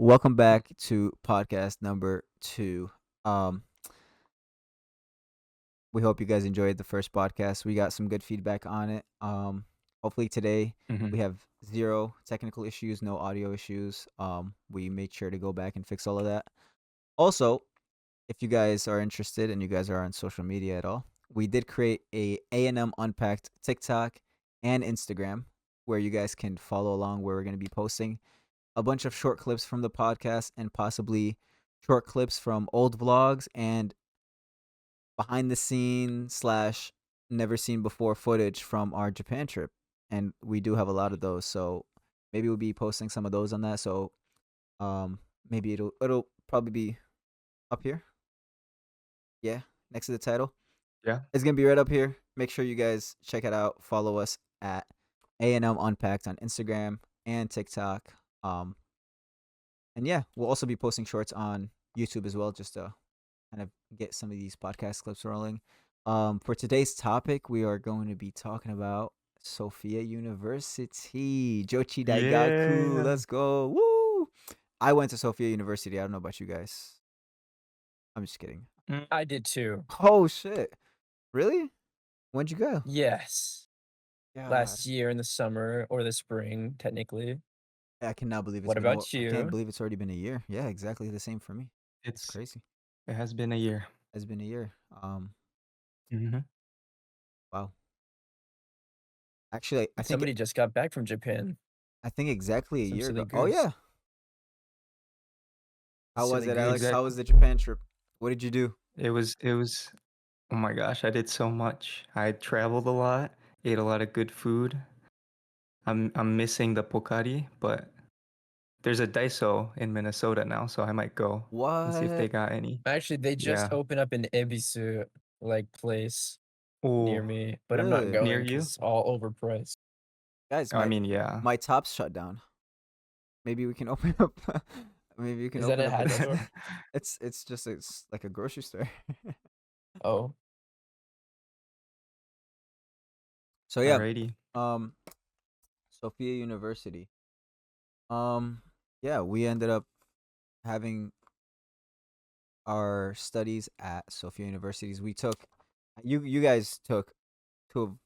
welcome back to podcast number 2. Um, we hope you guys enjoyed the first podcast. We got some good feedback on it. Hopefully today Mhm. we have zero technical issues, no audio issues. We made sure to go back and fix all of that. Also, if you guys are interested and you guys are on social media at all, we did create a ANM Unpacked TikTok and Instagram where you guys can follow along, where we're going to be posting a bunch of short clips from the podcast and possibly short clips from old vlogs and behind the scene slash never seen before footage from our Japan trip. And we do have a lot of those, so maybe we'll be posting some of those on that. So maybe it'll probably be up here. Yeah, next to the title. Yeah. It's gonna be right up here. Make sure you guys check it out. Follow us at A&M Unpacked on Instagram and TikTok. And yeah, we'll also be posting shorts on YouTube as well, just to kind of get some of these podcast clips rolling. For today's topic, we are going to be talking about Sophia University. Jochi Daigaku. Yeah. Let's go. Woo! I went to Sophia University. I don't know about you guys. I'm just kidding. I did too. Oh shit. Really? When'd you go? Yes. God. Last year in the summer or the spring, technically. I cannot believe it's What been about I can't you? believe it's already been a year. Yeah, exactly the same for me. It's It's crazy. it has been a year. It's been a year. Mhm. Wow. Actually, I think Somebody just got back from Japan. exactly a Some year silly ago. Oh goose. yeah. How was Silly it, Alex? goose. How was Exactly. the Japan trip? What did you do? It was oh my gosh, I did so much. I traveled a lot, ate a lot of good food. I'm missing the Pocari, but there's a Daiso in Minnesota now, so I might go and see if they What? got any. Actually, they just Yeah. opened up an Ebisu place near Oh, me, but I'm not Really? near going you? because it's all overpriced. Guys, Oh, I mean, yeah. my top's shut down. Maybe we can open up maybe we can Is that open a up a hat store? it's like a grocery store. Oh, So yeah, Alrighty. um Sophia University. Yeah, we ended up having our studies at Sophia Universities. We took you guys took two of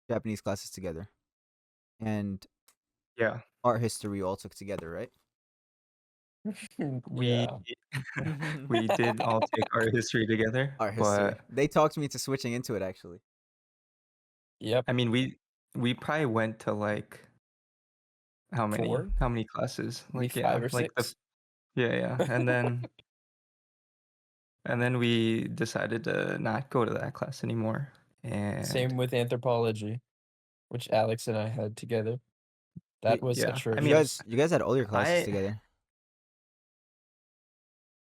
Japanese classes together. And Yeah. art history we all took together, right? We yeah. we did all take art history together, Art history. but They talked me to switching into it actually. Yep. I mean, we probably went to like how many 4? how many classes? Maybe Like 5 yeah, or like the 6? yeah, and then we decided to not go to that class anymore. And Same with anthropology, which Alex and I had together. That Wait, was yeah, I you mean, atrocious. guys had all your classes I together.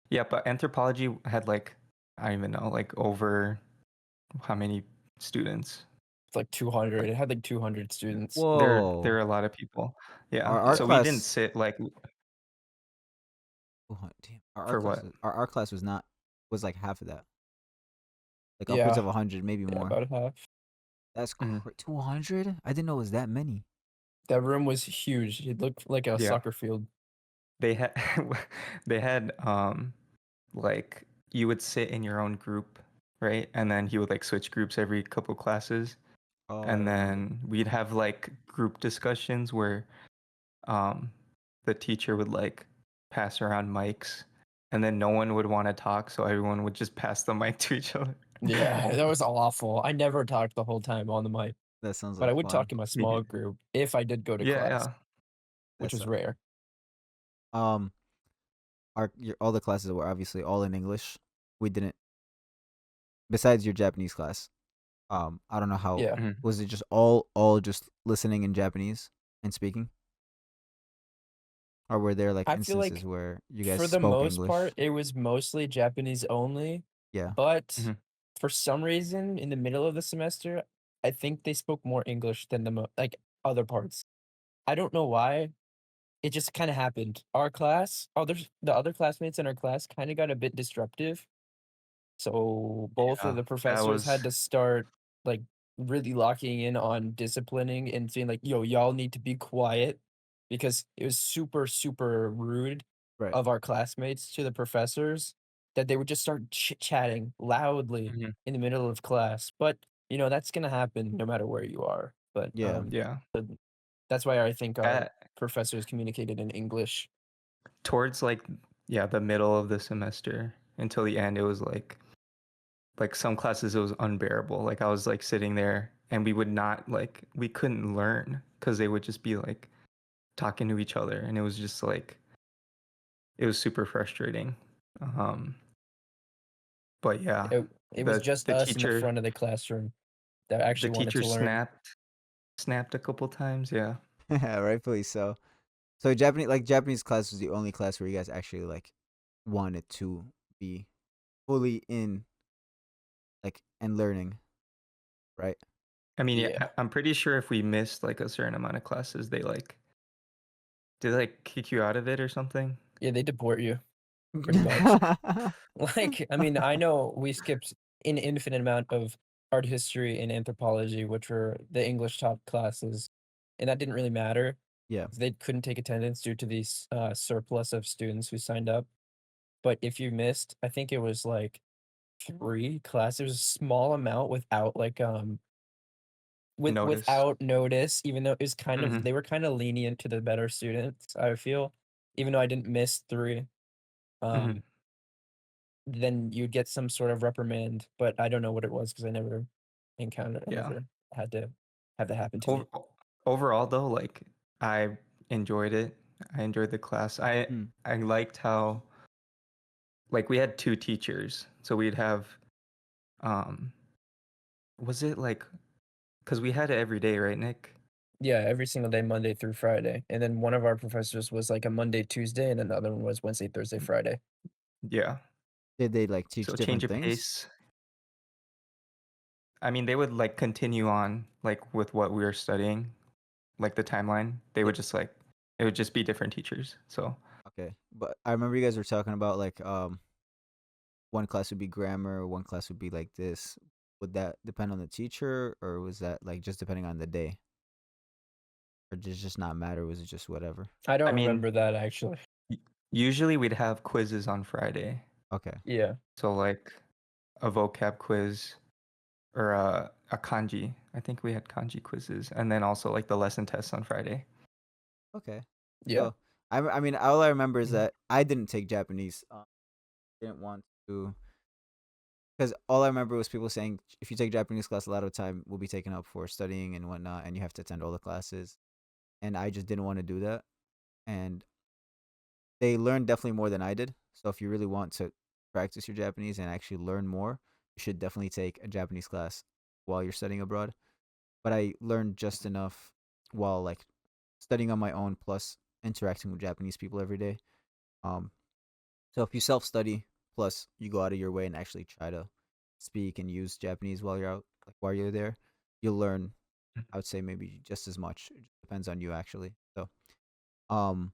yeah, but anthropology had like I don't even know, like over how many students? It's like 200. It had like 200 students. There Whoa. are a lot of people. Our Yeah, art so we didn't class sit like oh, damn. for what? Our art class was like half of that. Like upwards Yeah. of 100, maybe Yeah, more. about half. That's Mhm. 200? I didn't know it was that many. That room was huge. It looked like a Yeah, soccer field. they had they had like you would sit in your own group, right? And then he would like switch groups every couple classes. And Oh. then we'd have like group discussions where um the teacher would like pass around mics and then no one would want to talk, so everyone would just pass the mic to each other. Yeah, that was awful. I never talked the whole time on the mic, That sounds but I like would talk fun. in my Me small group if I did go to Yeah, class, yeah. which That's was rare. um all the classes were obviously all in English. We didn't besides your Japanese class. I don't know how Yeah. Mhm. was it just all just listening in Japanese and speaking? Or were there like I feel instances like where you guys for the spoke most English? part, it was mostly Japanese only, Yeah. but Mhm. for some reason in the middle of the semester, I think they spoke more English than like other parts. I don't know why. It just kind of happened. Our class, the other classmates in our class kind of got a bit disruptive. So both of Yeah, the that professors was had to start like really locking in on disciplining and saying like, "Yo, y'all need to be quiet," because it was super, super rude Right. of our classmates to the professors that they would just start chit-chatting loudly Mhm. in the middle of class, but, that's gonna happen no matter where you are, but, Yeah. Yeah. but that's why I think our At professors communicated in English. towards like yeah, the middle of the semester until the end, it was like some classes it was unbearable. Like I was like sitting there and we would not like we couldn't learn because they would just be like talking to each other and it was just like it was super frustrating. Um, but yeah, It was the just the us in the teacher front of the classroom that the actually wanted teacher to learn. snapped a couple times. Yeah. Rightfully so. So Japanese class was the only class where you guys actually like wanted to be fully in like and learning, right? I mean, yeah, Yeah. I'm pretty sure if we missed like a certain amount of classes, they like kick you out of it or something. Yeah, they deport you pretty much. Like, I mean, I know we skipped an infinite amount of art history and anthropology, which were the English top classes, and that didn't really matter. Yeah. They couldn't take attendance due to these surplus of students who signed up. But if you missed, I think it was like 3 classes. It was a small amount without Notice. without notice, even though it was kind of Hmm. they were kind of lenient to the better students, I feel. Even though I didn't miss 3, Hmm. um, then you'd get some sort of reprimand, but I don't know what it was because I Yeah. never had to have that happen to Over, me. overall though, like I enjoyed it. I enjoyed the class. Mm. I liked how like we had two teachers. So we'd have um was it like because we had it every day, right, Nick? Yeah, every single day, Monday through Friday, and then one of our professors was like a Monday, Tuesday, and then the other one was Wednesday, Thursday, Friday. Yeah. Did they like teach So change different of things? pace. I mean, they would like continue on like with what we were studying, like the timeline. They Yeah. would just like it would just be different teachers. So Okay. But I remember you guys were talking about like one class would be grammar, one class would be like this. Would that depend on the teacher or was that like just depending on the day? Or did it just not matter? Was it just whatever? I I don't mean, remember that actually. y- usually we'd have quizzes on Friday. Okay. Yeah. So like a vocab quiz or a kanji. I think we had kanji quizzes, and then also like the lesson tests on Friday. Okay. Yeah. So I mean all I remember is Mhm. that I didn't take Japanese. Didn't want to because all I remember was people saying if you take Japanese class, a lot of time will be taken up for studying and whatnot, and you have to attend all the classes. And I just didn't want to do that. And they learned definitely more than I did. So if you really want to practice your Japanese and actually learn more, you should definitely take a Japanese class while you're studying abroad. But I learned just enough while like studying on my own plus interacting with Japanese people every day. Um, so if you self study plus you go out of your way and actually try to speak and use Japanese while you're out, like while you're there, you'll learn. I would say maybe just as much. It just depends on you actually. So, um,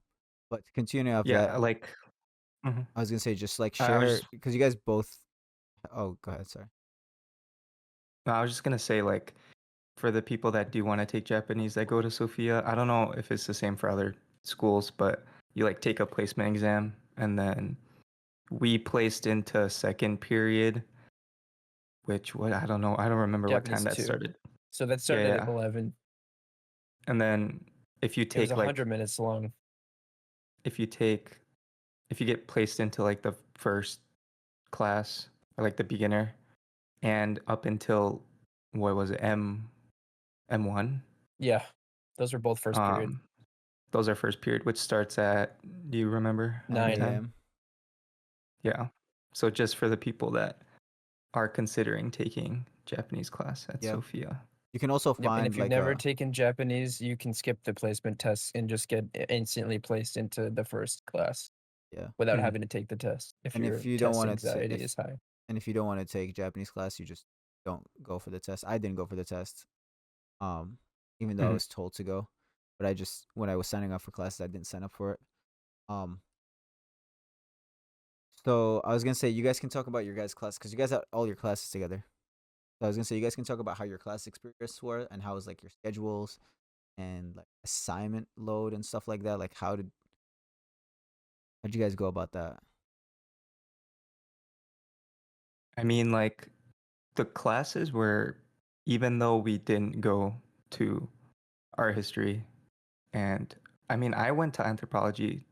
but to continue off that, Yeah, like mhm. I was gonna say just like I was share just because you guys both. Oh, go ahead. Sorry. no, I was just gonna say like for the people that do want to take Japanese that go to Sophia, I don't know if it's the same for other schools, but you like take a placement exam and then we placed into second period, which what I don't know, I don't remember what time Japanese that 2. started. So that Yeah, started at yeah. 11. And then if you It was take 100 like minutes long. if you take if you get placed into like the first class or like the beginner and up until what was it, M1? Yeah. Those were both first period. Um those are first period, which starts at do you remember what 9 9. time? a.m. Yeah. So just for the people that are considering taking Japanese class at Yeah. Sophia. You can also Yep, and find if you've like never a taken Japanese, you can skip the placement tests and just get instantly placed into the first class yeah. without Mhm. having to take the test if And your if you don't test want to anxiety if is high. and if you don't want to take Japanese class, you just don't go for the test. I didn't go for the test. Um, even though I Mhm. was told to go, but I just when I was signing up for classes, I didn't sign up for it. Um, so I was gonna say you guys can talk about your guys' class because you guys have all your classes together. So I was gonna say you guys can talk about how your class experience were and how was like your schedules and like assignment load and stuff like that. Like how did How'd you guys go about that? I mean, like the classes were, even though we didn't go to art history, and I mean, I went to anthropology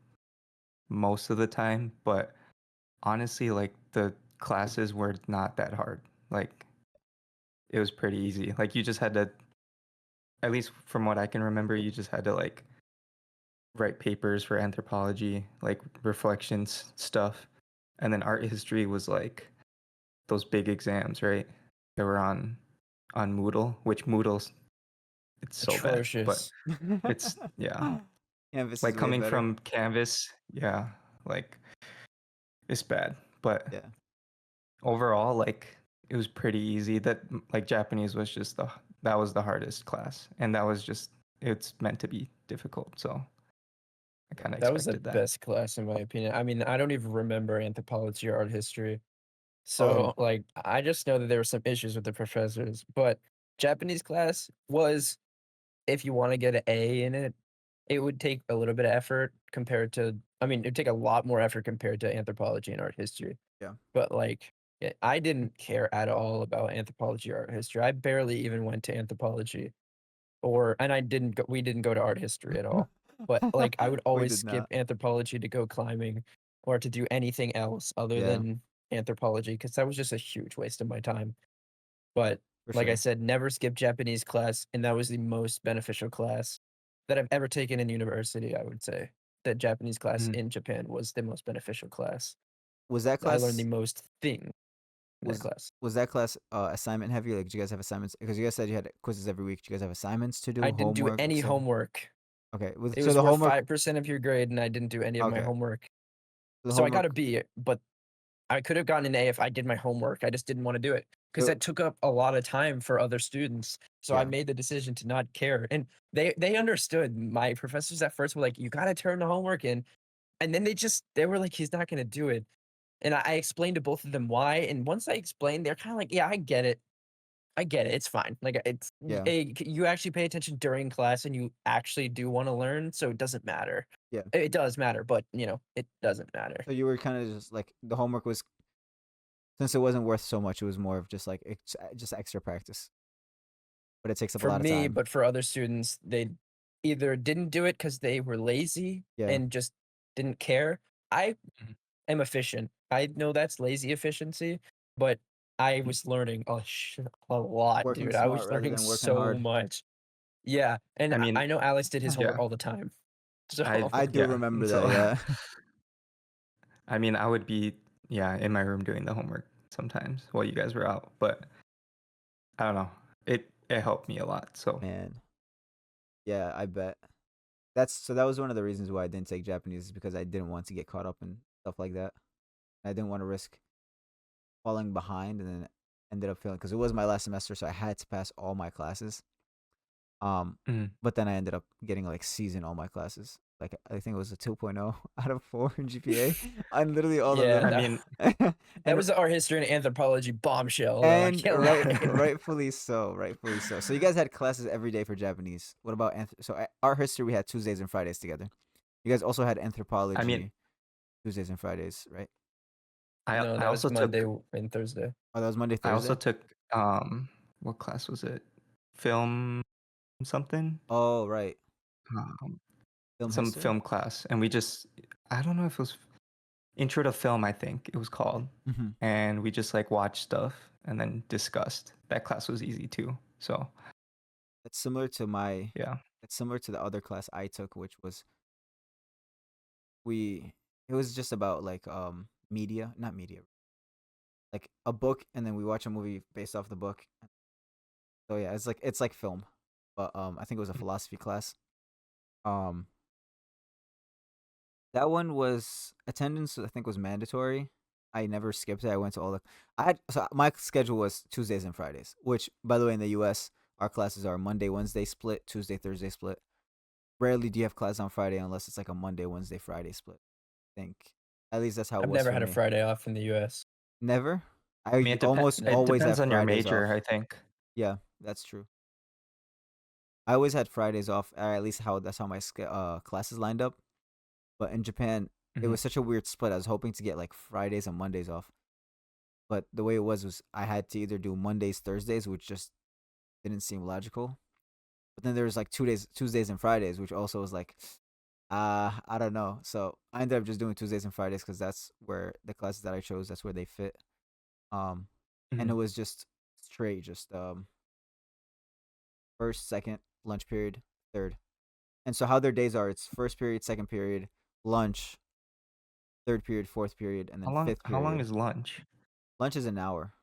most of the time, but honestly, like the classes were not that hard. Like it was pretty easy. Like you just had to, at least from what I can remember, you just had to like write papers for anthropology, like reflections stuff. And then art history was like those big exams, right? That were on Moodle, which Moodle's it's so bad, but Atrocious. it's yeah. Canvas Like is way coming better. from Canvas, yeah, like it's bad. But Yeah. overall, like it was pretty easy. That like Japanese was just that was the hardest class, and that was just it's meant to be difficult. So I kind of That was the expected that. best class in my opinion. I mean, I don't even remember anthropology or art history. Oh, So, like, I just know that there were some issues with the professors, but Japanese class was, if you want to get an A in it, it would take a little bit of effort compared to, I mean, it'd take a lot more effort compared to anthropology and art history. yeah. But like, I didn't care at all about anthropology or art history. I barely even went to anthropology, and we didn't go to art history at all. But like, I would We always did skip not. anthropology to go climbing or to do anything else other Yeah, than anthropology because that was just a huge waste of my time. But for like I sure. said, never skip Japanese class, and that was the most beneficial class that I've ever taken in university, I would say. That Japanese class Mhm. in Japan was the most beneficial class. Was that I learned the class most thing in that was class. was that class assignment heavy? Like, did you guys have assignments? Because you guys said you had quizzes every week. Did you guys have assignments to I do, didn't do homework, any etc.? homework. Okay. It So was the worth homework. 5% of your grade, and I didn't do any of my Okay. homework. So the So I got a homework. B, but I could have gotten an A if I did my homework. I just didn't want to do it because So that took up a lot of time for other students. So I yeah, made the decision to not care. And they understood. My professors at first were like, "You got to turn the homework in." And then they were like, "He's not going to do it." And I explained to both of them why. And once I explained, they're kind of like, "Yeah, I get it. I get it. It's fine. Like yeah, you actually pay attention during class and you actually do want to learn, so it doesn't matter. yeah. It does matter, but it doesn't matter." So you were kind of just like the homework was, since it wasn't worth so much, it was more of just like just extra practice, but it takes up a For lot of me, time. but for other students, they either didn't do it because they were lazy Yeah. and just didn't care. I Mhm. am efficient. I know that's lazy efficiency, but I was learning a lot, Working dude. I smart was rather learning than working so hard. much. Yeah, and I I mean, know Alex did his homework yeah, all the time. I So I do yeah. remember that. So Yeah. I mean, I would be yeah in my room doing the homework sometimes while you guys were out, but I don't know. It helped me a lot. So Man. Yeah, I bet. That was one of the reasons why I didn't take Japanese, is because I didn't want to get caught up in stuff like that. I didn't want to risk falling behind and then ended up failing because it was my last semester, so I had to pass all my classes. Um, mm, but then I ended up getting like C's in all my classes. Like I think it was a 2.0 out of 4 in GPA on literally all of yeah, I them. mean, that and was the art history and anthropology bombshell, though. I and can't lie. rightfully so, rightfully so. So you guys had classes every day for Japanese. What about art history? We had Tuesdays and Fridays together. You guys also had I mean, anthropology Tuesdays and Fridays, right? No, I that was also Monday took and Thursday. Oh, that was Monday, I also Thursday. took what class was it? Film something? Oh, right. Um, Film some history. film class, and we just I don't know if it was Intro to Film, I think it was called, Mm-hmm. and we just like watched stuff and then discussed. That class was easy too. So It's similar to my. yeah. It's similar to the other class I took, which was we. It was just about like media, not media, like a book, and then we watch a movie based off the book. So yeah, it's like film, but I think it was a philosophy class. Um, that one was attendance. I think was mandatory. I never skipped it. I went to all the. I had so my schedule was Tuesdays and Fridays, which by the way in the U.S. our classes are Monday, Wednesday split, Tuesday, Thursday split. Rarely do you have class on Friday unless it's like a Monday, Wednesday, Friday split. I think at least that's how it I've was never for had a me. Friday off in the US. Never. I mean, I almost No. it always depends have on your Fridays major, off. I think. Yeah, that's true. I always had Fridays off, or at least that's how my classes lined up. But in Japan, it was such a weird split. I was hoping to get like Fridays and Mondays off, but the way it was I had to either do Mondays, Thursdays, which just didn't seem logical. But then there was like 2 days, Tuesdays and Fridays, which also was like, I don't know. So I ended up just doing Tuesdays and Fridays because that's where the classes that I chose, that's where they fit. Um, and it Mhm. was just straight, just first, second, lunch period, third. And so how their days are, it's first period, second period, lunch, third period, fourth period, and How then long fifth how long period. is lunch? Lunch is an hour.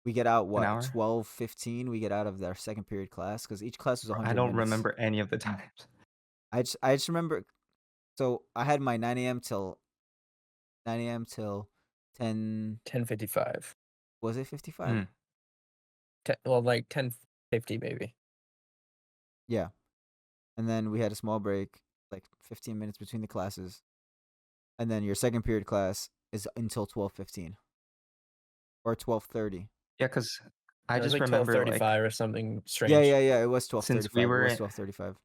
We get out An what hour? 12:15. We get out of our second period class because each class was Bro, I 100 don't minutes. remember any of the times. I just remember. So I had my 9 a.m. till 10. 10:55. Was it 55? Mm. Well, like 10:50 maybe. Yeah, and then we had a small break, like 15 minutes between the classes, and then your second period class is until 12:15 or 12:30. Yeah, cause I No, it was just like remember, like, 12:35 or something Yeah, strange. yeah, yeah. It was since we 12:35. It were was in 12:35.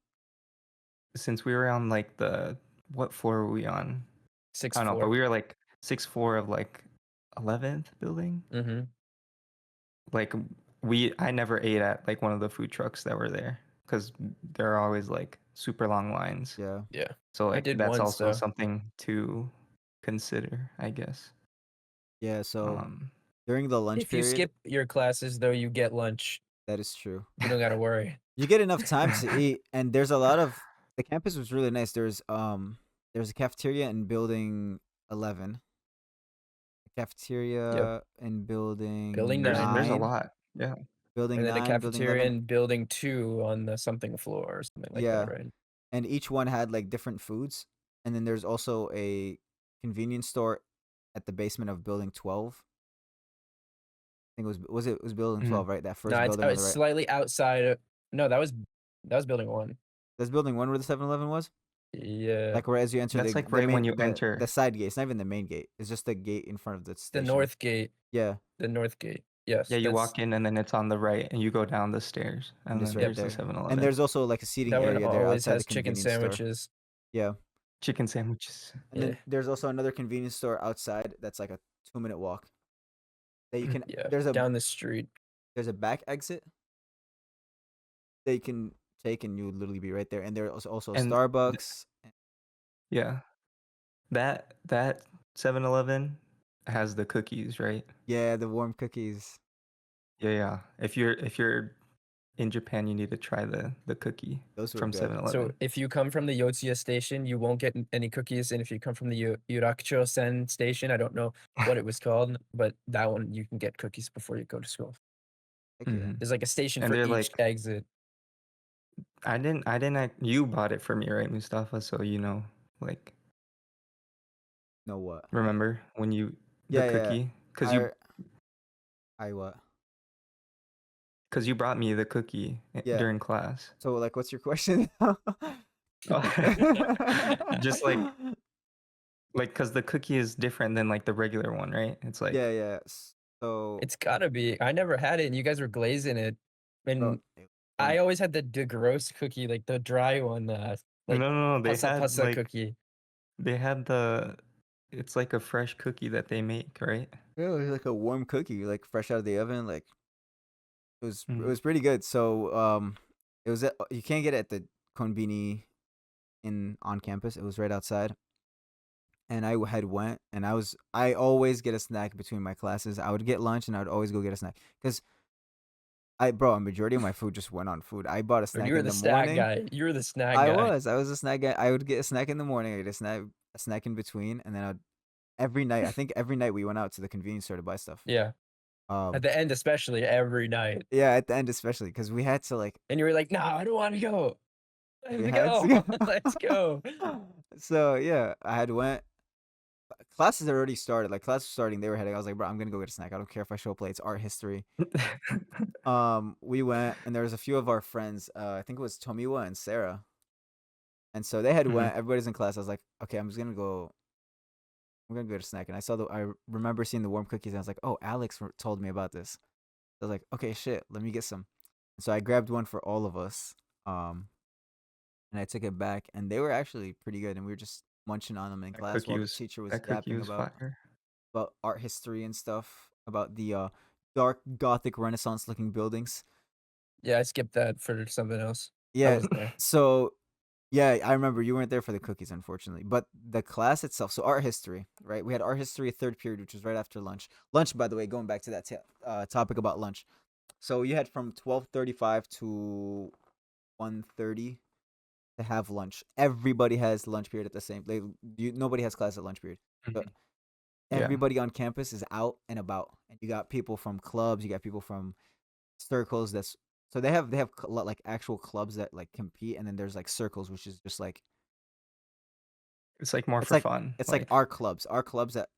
since we were on, like, the what floor were we on? I Sixth don't know, but floor. we were, like, 6th floor of, like, 11th building? Mm-hmm. Like, I never ate at, like, one of the food trucks that were there, cause there are always, like, super long lines. Yeah, Yeah. So, I like, did that's once also though. something to consider, I guess. yeah. So Um, during the lunch If you period, skip your classes though, you get lunch. that is true. You don't gotta worry. You get enough time to eat, and there's a lot of the campus was really nice. There's a cafeteria in building 11, a Yep. cafeteria in Building building there's a 9, 9, lot. Yeah. building and then a 9, building cafeteria 11. in building 2 on the something floor or something like that, Yeah, right? and each one had like different foods, and then there's also a convenience store at the basement of building 12. I think it was building Mhm. 12, right? That No, first building on the it's right. slightly outside of. No, that was building 1. That's building 1 where the 7-Eleven was. Yeah. Like where as you enter That's, the like, the right when main you the enter. side gate. It's not even the main gate. It's just the gate in front of the The station. north gate. Yeah, The north gate. Yeah, Yes, you walk in and then it's on the right and you go down the stairs and and it's then right yep. there's the there. And 7-Eleven. there's also like a seating That one area there always outside the has chicken convenience store. sandwiches. Yeah. Chicken sandwiches. And Yeah. then there's also another convenience store outside that's like a 2-minute walk. That you can Yeah. there's a Down the street. back exit that you can take and you would literally be right there. And there's also And Starbucks. yeah, that 7-Eleven has the cookies, right? Yeah, the warm cookies. Yeah, yeah. If you're in Japan, you need to try the cookie Those were from good. 7-Eleven. So if you come from the Yotsuya station, you won't get any cookies. And if you come from the Yurakucho-sen station, I don't know what it was called, but that one you can get cookies before you go to school. Heck yeah. Mhm. There's like a station And for they're each like, exit. you bought it for me, right, Mustafa? So like, No what? remember when the Yeah, yeah. cookie? Cause I you I what? cause you brought me the cookie Yeah. during class. So like what's your question? Oh. Just cause the cookie is different than like the regular one, right? It's Yeah, like, yeah. So It's gotta be. I never had it, and you guys were glazing it. bro, And I always had the gross cookie, like the dry one, no, like no, no, pasa pasa cookie. they had it's like a fresh cookie that they make, right? yeah, it was like a warm cookie, like fresh out of the oven. Like it Mm. was pretty good. So it was you can't get it at the konbini in on campus. It was right outside. And I had went and I always get a snack between my classes. I would get lunch and I would always go get a snack because a majority of my food just went on food. I bought a Dude, snack you were in the the snack morning. guy. You were the snack I guy. was. I was a snack guy. I would get a snack in the morning. I get a snack in between, and then every night. I think every night we went out to the convenience store to buy stuff. Yeah. At Um, the end, especially every night. yeah, at the end especially because we had to like And you were like, no, I don't want to go. we Let's had to go. go. Let's go. So yeah, I had went. Classes had already started. Like classes starting, they were heading. I was like, bro, I'm gonna go get a snack. I don't care if I show up late. It's art history. We went and there was a few of our friends. I think it was Tomiwa and Sarah. And so they had Mhm. went. Everybody's in class. I was like, okay, I'm gonna go get a snack. And I remember seeing the warm cookies. And I was like, oh, Alex told me about this. I was like, okay, shit, let me get some. And so I grabbed one for all of us. And I took it back, and they were actually pretty good. And we were just munching on them in That class cookie while the was teacher was that cookie yapping was fire. about art history and stuff, about the dark Gothic Renaissance looking buildings. Yeah, I skipped that for something else. I Yeah, was there. so yeah, I remember you weren't there for the cookies, unfortunately. But the class itself, so art history, right? We had art history third period, which was right after lunch. Lunch, by the way, going back to that topic about lunch. So you had from 12:35 to 1:30 to have lunch. Everybody has lunch period at the same. Nobody has class at lunch period. So Mhm. Yeah. everybody on campus is out and about, and you got people from clubs, you got people from circles. So they have like actual clubs that like compete, and then there's like circles, which is just like It's like more it's for like fun. it's like Like our clubs. Our clubs at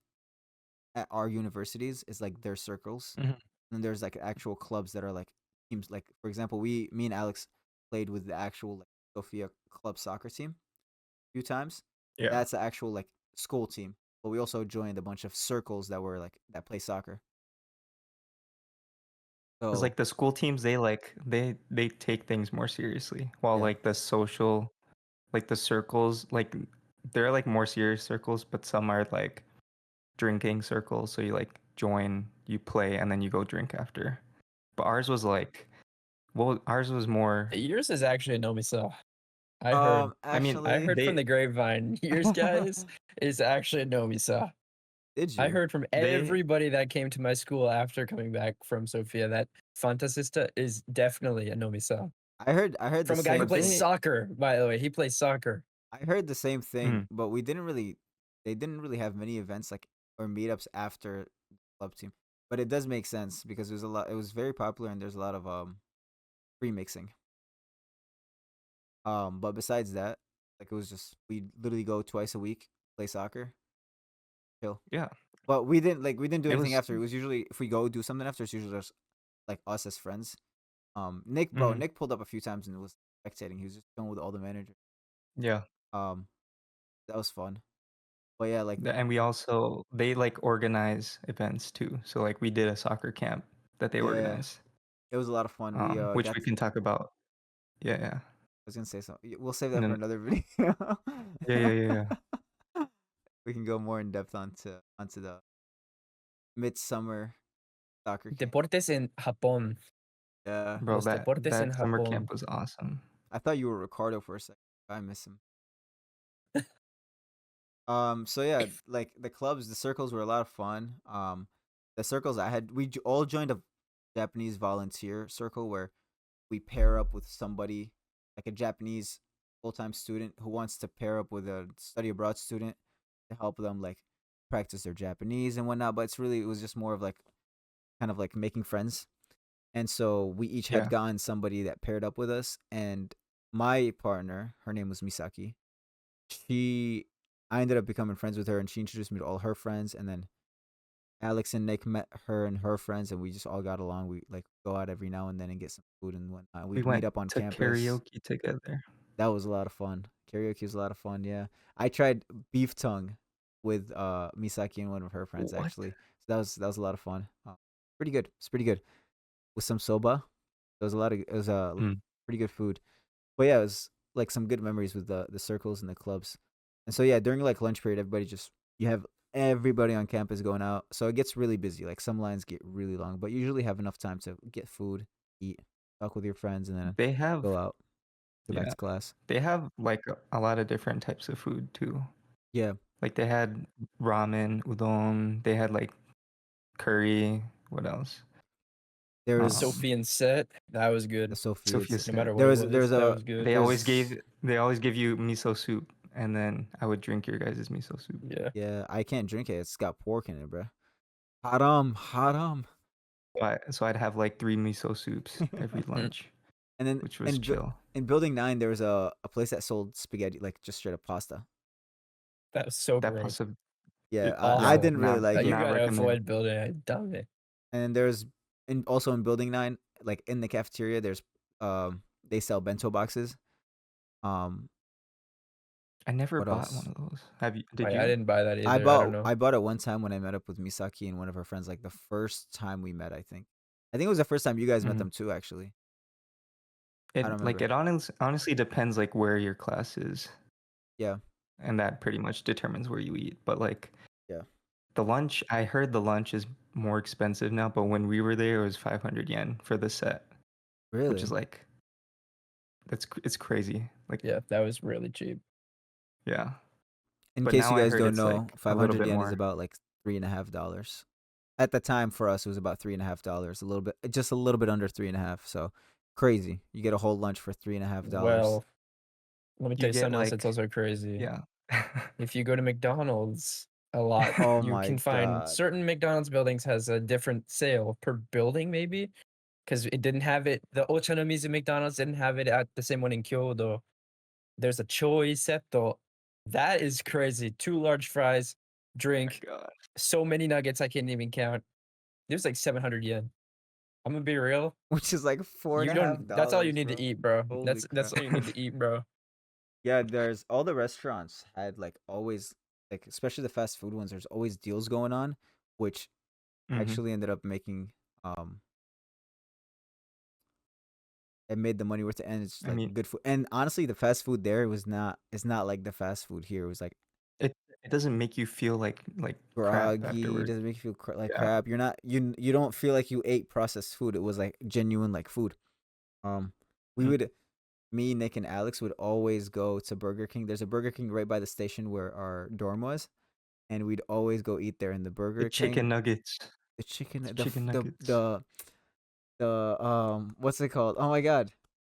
our universities is like their circles. Mhm. And there's like actual clubs that are like teams. Like for example, me and Alex played with the actual like Sophia club soccer team a few times. yeah. That's the actual like school team. But we also joined a bunch of circles that were like that play soccer. Cause So like the school teams, they take things more seriously, while yeah, like the social, like the circles, like they're like more serious circles, but some are like drinking circles. So you like join, you play, and then you go drink after. But ours was like, well, ours was more. Yours is actually Nomisa. I heard. I mean, I actually, heard from they the grapevine. Yours, guys, is actually Nomisa. did I you? heard from they everybody that came to my school after coming back from Sophia that Fantasista is definitely a Nomisa. I heard the From a guy who same but plays thing. they soccer, by the way. He plays soccer. I heard the same thing, mm, but they didn't really have many events like or meetups after the club team. But it does make sense because it was very popular and there's a lot of free mixing. But besides that, like it was just we literally go twice a week, play soccer, chill. yeah, But we didn't do it anything was. after. It was usually if we go do something after, it's usually just like us as friends. Mhm. Nick pulled up a few times and was spectating. He was just going with all the managers. Yeah. Um, that was fun. But yeah, like And we also they like organize events too. So like we did a soccer camp that they yeah, organized, it was a lot of fun. We which we can talk about. Yeah, yeah. I was gonna say something. We'll save And that for then another video. yeah, yeah, yeah, yeah. We can go more in depth onto the midsummer soccer camp. Deportes en Japón. Yeah, Bro, Los that deportes en that summer Japón. camp was awesome. I thought you were Ricardo for a second. I miss him. So yeah, like the clubs, the circles were a lot of fun. The circles I had, all joined a Japanese volunteer circle where we pair up with somebody, like a Japanese full-time student who wants to pair up with a study abroad student to help them like practice their Japanese and whatnot. But it was just more of like kind of like making friends. And so we each had Yeah. gotten somebody that paired up with us. And my partner, her name was Misaki. She, I ended up becoming friends with her, and she introduced me to all her friends. And then Alex and Nick met her and her friends, and we just all got along. We like go out every now and then and get some food and whatnot. We We'd meet went up on to campus. karaoke together. That was a lot of fun. Karaoke was a lot of fun. Yeah, I tried beef tongue with Misaki and one of her friends What? actually. So that was a lot of fun. Pretty good. It's pretty good with some soba. It was Mm. pretty good food. But yeah, it was like some good memories with the circles and the clubs. And so yeah, during like lunch period, you have everybody on campus going out. So it gets really busy. Like some lines get really long, but you usually have enough time to get food, eat, talk with your friends, and then They have go out, go back yeah, to class. they have like a lot of different types of food too. Yeah, Like they had ramen, udon, they had like curry, what else? there The was Um Sophian set. That was the good. Sophia Sophia's. No set. matter what it There's was, that a was good. They always there's give you miso soup, and then I would drink your guys' miso soup. Yeah. yeah, I can't drink it. It's got pork in it, bro. Haram, haram. So I'd have like 3 miso soups every Mm. lunch, And then which was chill. in building 9 there was a place that sold spaghetti, like just straight up pasta. That was so That gross. pasta, Yeah, I yeah, Awful. didn't really like You it. not gotta recommend. avoid building a dummy. And then there's also in building 9, like in the cafeteria, there's they sell bento boxes. Um, I never what bought one else? of those. Have you? Did I you? didn't buy that either. I don't know. I bought it one time when I met up with Misaki and one of her friends, like the first time we met. I think it was the first time you guys met Mhm. them too. Actually, I don't It like remember. it honestly depends like where your class is. Yeah, and that pretty much determines where you eat. But like Yeah. the lunch, I heard the lunch is more expensive now, but when we were there, it was 500 yen for the set, which is Really? like it's crazy. Like Yeah, that was really cheap. yeah, In but case now you I guys heard don't it's know, like a little 500 bit yen is more. about like $3.50. At the time for us, it was about $3.50. A little bit, just a little bit under 3.5. So crazy. You get a whole lunch for $3.50. Well, let me tell You you get something else that's like also crazy. yeah. If you go to McDonald's a lot, Oh you my can find god. certain McDonald's buildings has a different sale per building, maybe because it didn't have it. The Ochanomizu McDonald's didn't have it at the same one in Kyoto. There's a choi seto. That is crazy. 2 large fries, Oh drink, my god. so many nuggets I can't even count. There's like 700 yen. I'm gonna be real. Which is like four and You a half don't. That's all you dollars, need to bro. eat, bro. Holy That's crap. all you need to eat, bro. Yeah, there's all the restaurants had like always like especially the fast food ones, there's always deals going on, which hmm actually ended up making it made the money worth it, and it's I like mean, good food. And honestly, the fast food there was not it's not like the fast food here. It was like it it doesn't make you feel like crap groggy, afterwards. doesn't make you feel like Yeah. crap. You're not you don't feel like you ate processed food. It was like genuine like food. Um we Mm. would me, Nick, and Alex would always go to Burger King. There's a Burger King right by the station where our dorm was, and we'd always go eat there in the The Burger King. chicken nuggets. The chicken, The chicken nuggets. what's it called? Oh my god,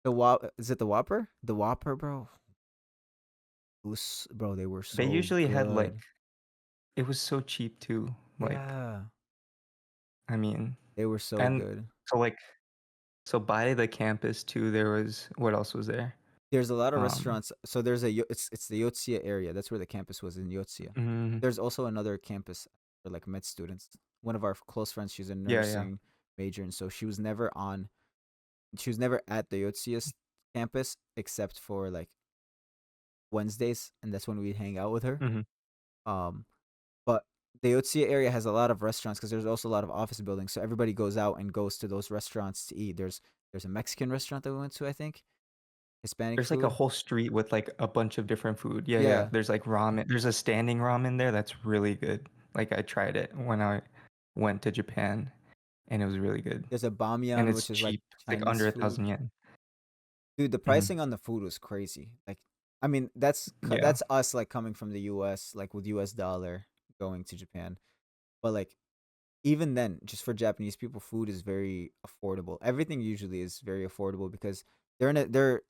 the Whop is it the Whopper? The Whopper, bro. It was, bro, they were They so usually had like good. it was so cheap too. Like Yeah, I mean, they were so and good. so like so by the campus too, there was what else was there? There's a lot of Um, restaurants. So it's the Yotsuya area. That's where the campus was in Yotsuya. mm, There's also another campus for like med students. One of our close friends, she's a yeah, yeah. nursing major, and so she was never at the Yotsuya campus except for like Wednesdays, and that's when we'd hang out with her. hmm Um, but the Yotsuya area has a lot of restaurants because there's also a lot of office buildings. So everybody goes out and goes to those restaurants to eat. There's a Mexican restaurant that we went to, I think, Hispanic There's like a food. whole street with like a bunch of different food. Yeah, yeah. Yeah, There's like ramen. There's a standing ramen there that's really good. Like I tried it when I went to Japan, and it was really good. there's a And bamyan, it's which is like cheap. It's like Chinese under a food. thousand yen. Dude, the hmm pricing on the food was crazy. Like, I mean, Yeah. that's us like coming from the U.S. like with U.S. dollar going to Japan. But like even then, just for Japanese people, food is very affordable. Everything usually is very affordable because they're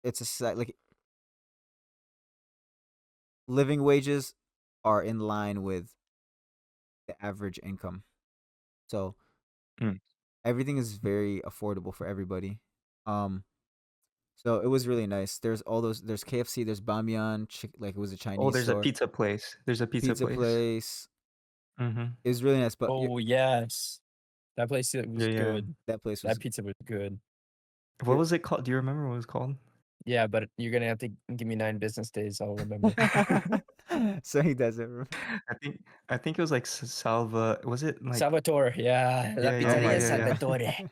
it's a like living wages are in line with the average income. So Mm. everything is very affordable for everybody. Um, so it was really nice. There's all those. There's KFC. There's Bamyan. Like it was a Oh, Chinese there's a store. pizza place. There's a pizza Pizza place. place. hmm It was really nice, but Oh yes, that place was Yeah, yeah. good. that place That was. pizza was good. What was it called? Do you remember what it was called? Yeah, but you're gonna have to give me 9 business days. I'll remember. So he doesn't. I think I think it was like Salva. Was it like Salvatore, yeah, La yeah, Oh yeah, my Pizzeria yeah, god. yeah, Salvatore.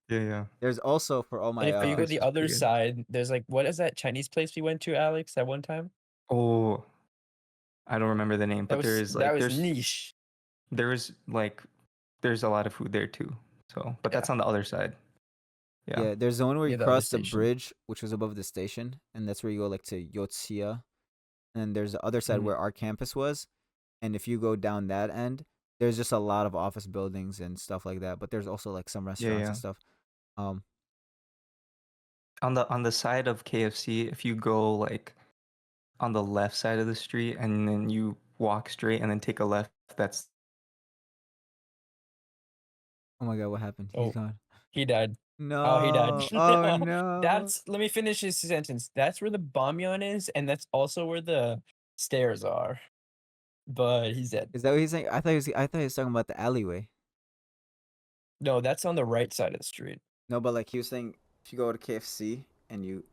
yeah, yeah. There's also for all And my if That you go place the was other pretty good. side, there's like what is that Chinese place we went to, Alex, that one time? Oh, I don't remember the name, but there is That like was niche. there's like there's a lot of food there too. So, but Yeah, that's on the other side. Yeah. Yeah, there's the one where you near the other cross the station. bridge, which was above the station, and that's where you go like to Yotsuya. And there's the other side Mhm. where our campus was, and if you go down that end, there's just a lot of office buildings and stuff like that. But there's also like some Yeah, restaurants and yeah. stuff. Um, On the side of KFC, if you go like on the left side of the street and then you walk straight and then take a left, that's oh my god, what happened? He's Oh, gone. he died. Oh, he died. No. Oh No, no. that's let me finish his sentence. That's where the Bamyan is, and that's also where the stairs are. But he's dead. Is that what he's saying? I thought he was talking about the alleyway. No, that's on the right side of the street. No, but like he was saying, if you go to KFC and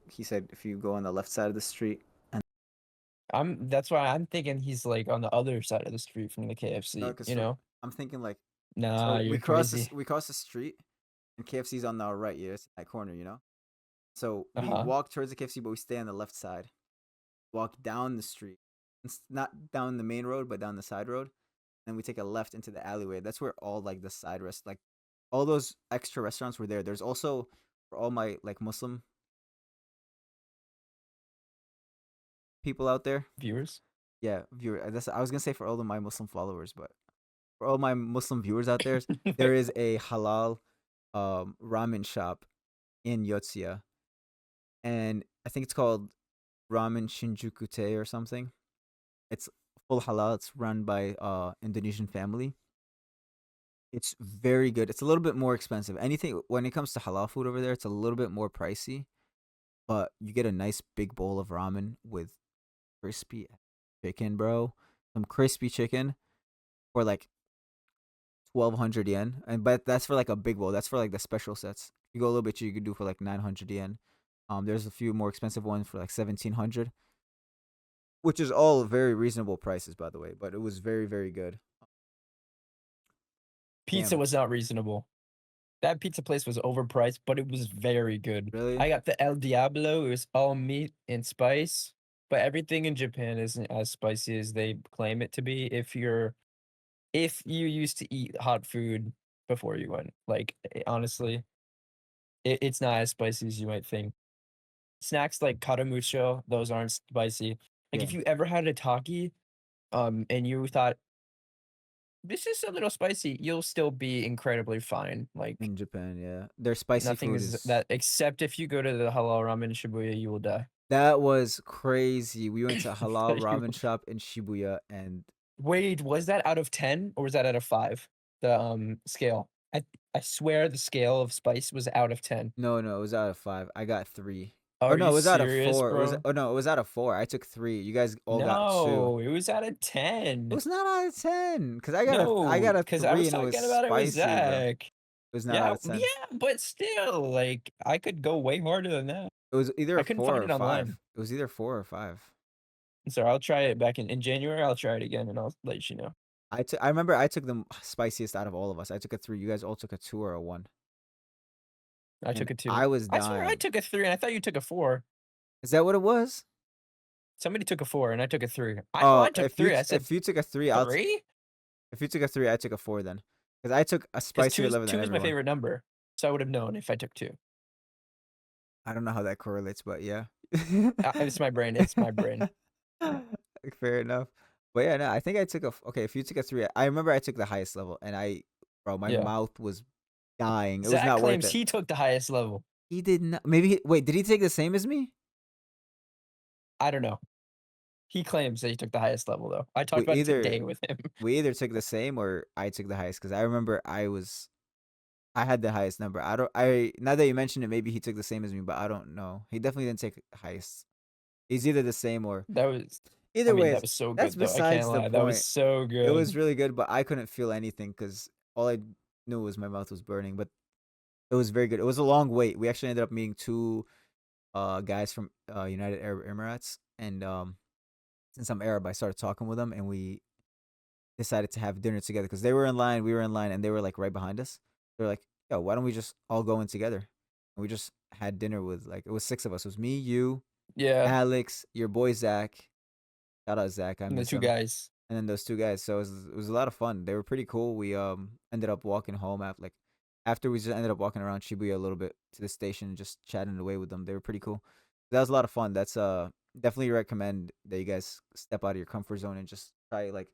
he said if you go on the left side of the street and That's why I'm thinking he's like on the other side of the street from the no, KFC, because you know? I'm thinking like Nah, so you're crazy. we cross the street and KFC's on the right, yeah, it's in that corner, you know. So we Uh-huh. walk towards the KFC, but we stay on the left side. walk down the street. It's not down the main road, but down the side road. Then we take a left into the alleyway. That's where all like the side rest, like all those extra restaurants were there. There's also for all my like Muslim people out there. Viewers. Yeah, viewer. I was gonna say for all of my Muslim followers, but for all my Muslim viewers out there is a halal ramen shop in Yotsuya, and I think it's called Ramen Shinjuku Te or something. It's full halal. It's run by Indonesian family. It's very good. It's a little bit more expensive. Anything when it comes to halal food over there, it's a little bit more pricey, but you get a nice big bowl of ramen with crispy chicken, bro. Some crispy chicken for like 1,200 yen, and but that's for like a big bowl. That's for like the special sets. If you go a little bit cheaper, you could do for like 900 yen. There's a few more expensive ones for like 1,700, which is all very reasonable prices, by the way. But it was very, very good. Pizza Damn, was not reasonable. That pizza place was overpriced, but it was very good. really? I got the El Diablo. It was all meat and spice, but everything in Japan isn't as spicy as they claim it to be. If you used to eat hot food before you went, like honestly, it's not as spicy as you might think. Snacks like karamucho, those aren't spicy. Like Yeah. if you ever had a taki, and you thought this is a little spicy, you'll still be incredibly fine. Like In Japan, yeah, their spicy nothing food is is that except if you go to the halal ramen in Shibuya, you will die. that was crazy. We went to a halal You- ramen shop in Shibuya, and Wait, was that out of 10 or was that out of 5? The scale. I swear the scale of spice was out of 10. no, it was out of 5. I got 3. Or Are no, you it was out of serious, 4. bro? It was out of 4. I took 3. You guys all got 2. No, it was out of It 10. was not out of 10 because I No, got a because I 3 was and it was talking about it with spicy, bro. It Zach. was not out Yeah, of 10. yeah, but still, like I could go way harder than that. It was either I a couldn't 4 find or it 5. online. It was either 4 or 5. So I'll try it back in January. I'll try it again and I'll let you know. I remember I took the spiciest out of all of us. I took a 3. You guys all took a 2 or a 1. I And took a 2. I was I swear I dying. took a 3 and I thought you took a 4. Is that what it was? Somebody took a 4 and I took a 3. I know I took 3. I said if you took a 3, 3 if you took a 3, I took a 4 then. Because I took a because spicier liver than 2 is my everyone. favorite number. So I would have known if I took 2. I don't know how that correlates, but yeah. It's my brain. It's my brain. Fair enough. But yeah, no, I think I took okay, if you took a 3, I remember I took the highest level and bro, my Yeah. mouth was dying. It was Zach not worth claims it. he took the highest level. He did not. Wait, did he take the same as me? I don't know. He claims that he took the highest level though. I talked We about it either today with him. we either took the same or I took the highest because I remember I had the highest number. Now that you mentioned it, maybe he took the same as me, but I don't know. He definitely didn't take the highest. He's either the same or That was either way. that was so That's good though. I can't besides the lie. That was point. so good. It was really good, but I couldn't feel anything because all I knew was my mouth was burning. But it was very good. It was a long wait. We actually ended up meeting 2 guys from United Arab Emirates, and since I'm Arab, I started talking with them, and we decided to have dinner together because they were in line, we were in line, and they were like right behind us. They're like, "Yo, why don't we just all go in together?" And we just had dinner with like it was 6 of us. It was me, you, Yeah. Alex, your boy Zach. Shout out Zach, I And the miss 2 him. guys. And then those 2 guys. So it was a lot of fun. They were pretty cool. We ended up walking home after we just ended up walking around Shibuya a little bit to the station and just chatting away with them. They were pretty cool. That was a lot of fun. That's definitely recommend that you guys step out of your comfort zone and just try like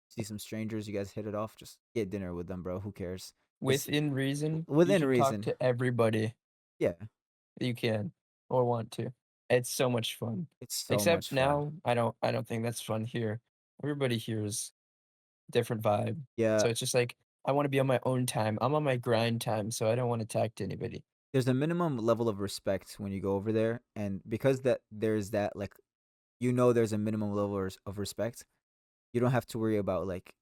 see some strangers. You guys hit it off. Just get dinner with them, bro. Who cares? Within reason. Within you can reason. talk to everybody Yeah, that you can or want to. It's so much fun. it's so Except much fun. now, I don't think that's fun here. Everybody here is different vibe. Yeah, So it's just like I want to be on my own time. I'm on my grind time, so I don't want to talk to anybody. there's a minimum level of respect when you go over there, and because there's that like there's a minimum level of respect. You don't have to worry about like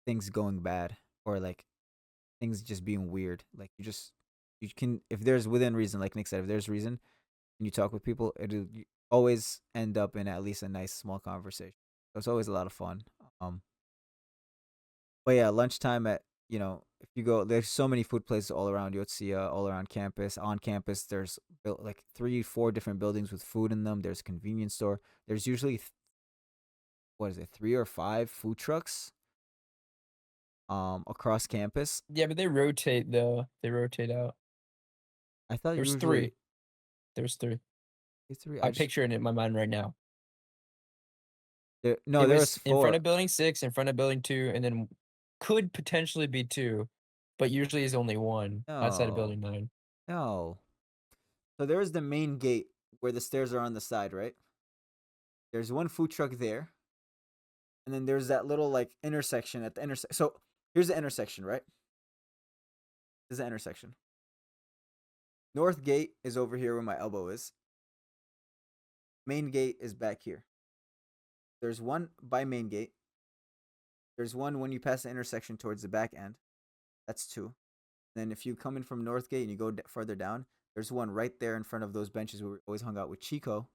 things going bad or like things just being weird. Like you can if there's within reason, like Nick said, if there's reason and you talk with people, it'll always end up in at least a nice small conversation. So it's always a lot of fun. But yeah, lunchtime at if You go. There's so many food places all around Yotsuya, all around campus. On campus, there's like 3, 4 different buildings with food in them. There's a convenience store. There's usually what is it, 3 or 5 food trucks across campus. Yeah, but they rotate though. They rotate out. I thought There's usually 3. There's 3. three. I'm picturing it in my mind right now. No, It there was was in front 4. of building 6, in front of building 2, and then could potentially be 2, but usually is only 1 outside of No, building 9. no. So there is the main gate where the stairs are on the side, right? There's one food truck there, and then there's that little like intersection at the intersection. So here's the intersection, right? This is the intersection. North gate is over here where my elbow is. Main gate is back here. There's one by main gate. There's one when you pass the intersection towards the back end. That's 2. Then if you come in from North Gate and you go further down, there's one right there in front of those benches where we always hung out with Chico.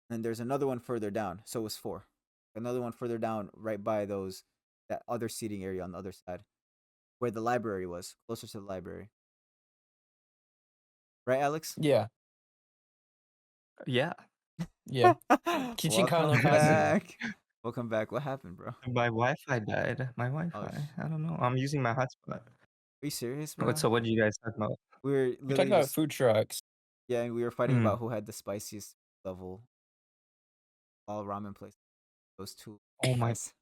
And there's another one further down. So it was 4. Another one further down right by that other seating area on the other side where the library was, closer to the library. Right, Alex? Yeah. Yeah. Yeah. Teaching Welcome Kamikaze. back. Welcome back. What happened, bro? My Wi-Fi died. My Oh, Wi-Fi. I don't know. I'm using my hotspot. Are you serious, bro? What did you guys talk about? We were We talked literally about just food trucks. yeah, and we were fighting Mm. about who had the spiciest level. All ramen places. Those 2 Oh my! guys.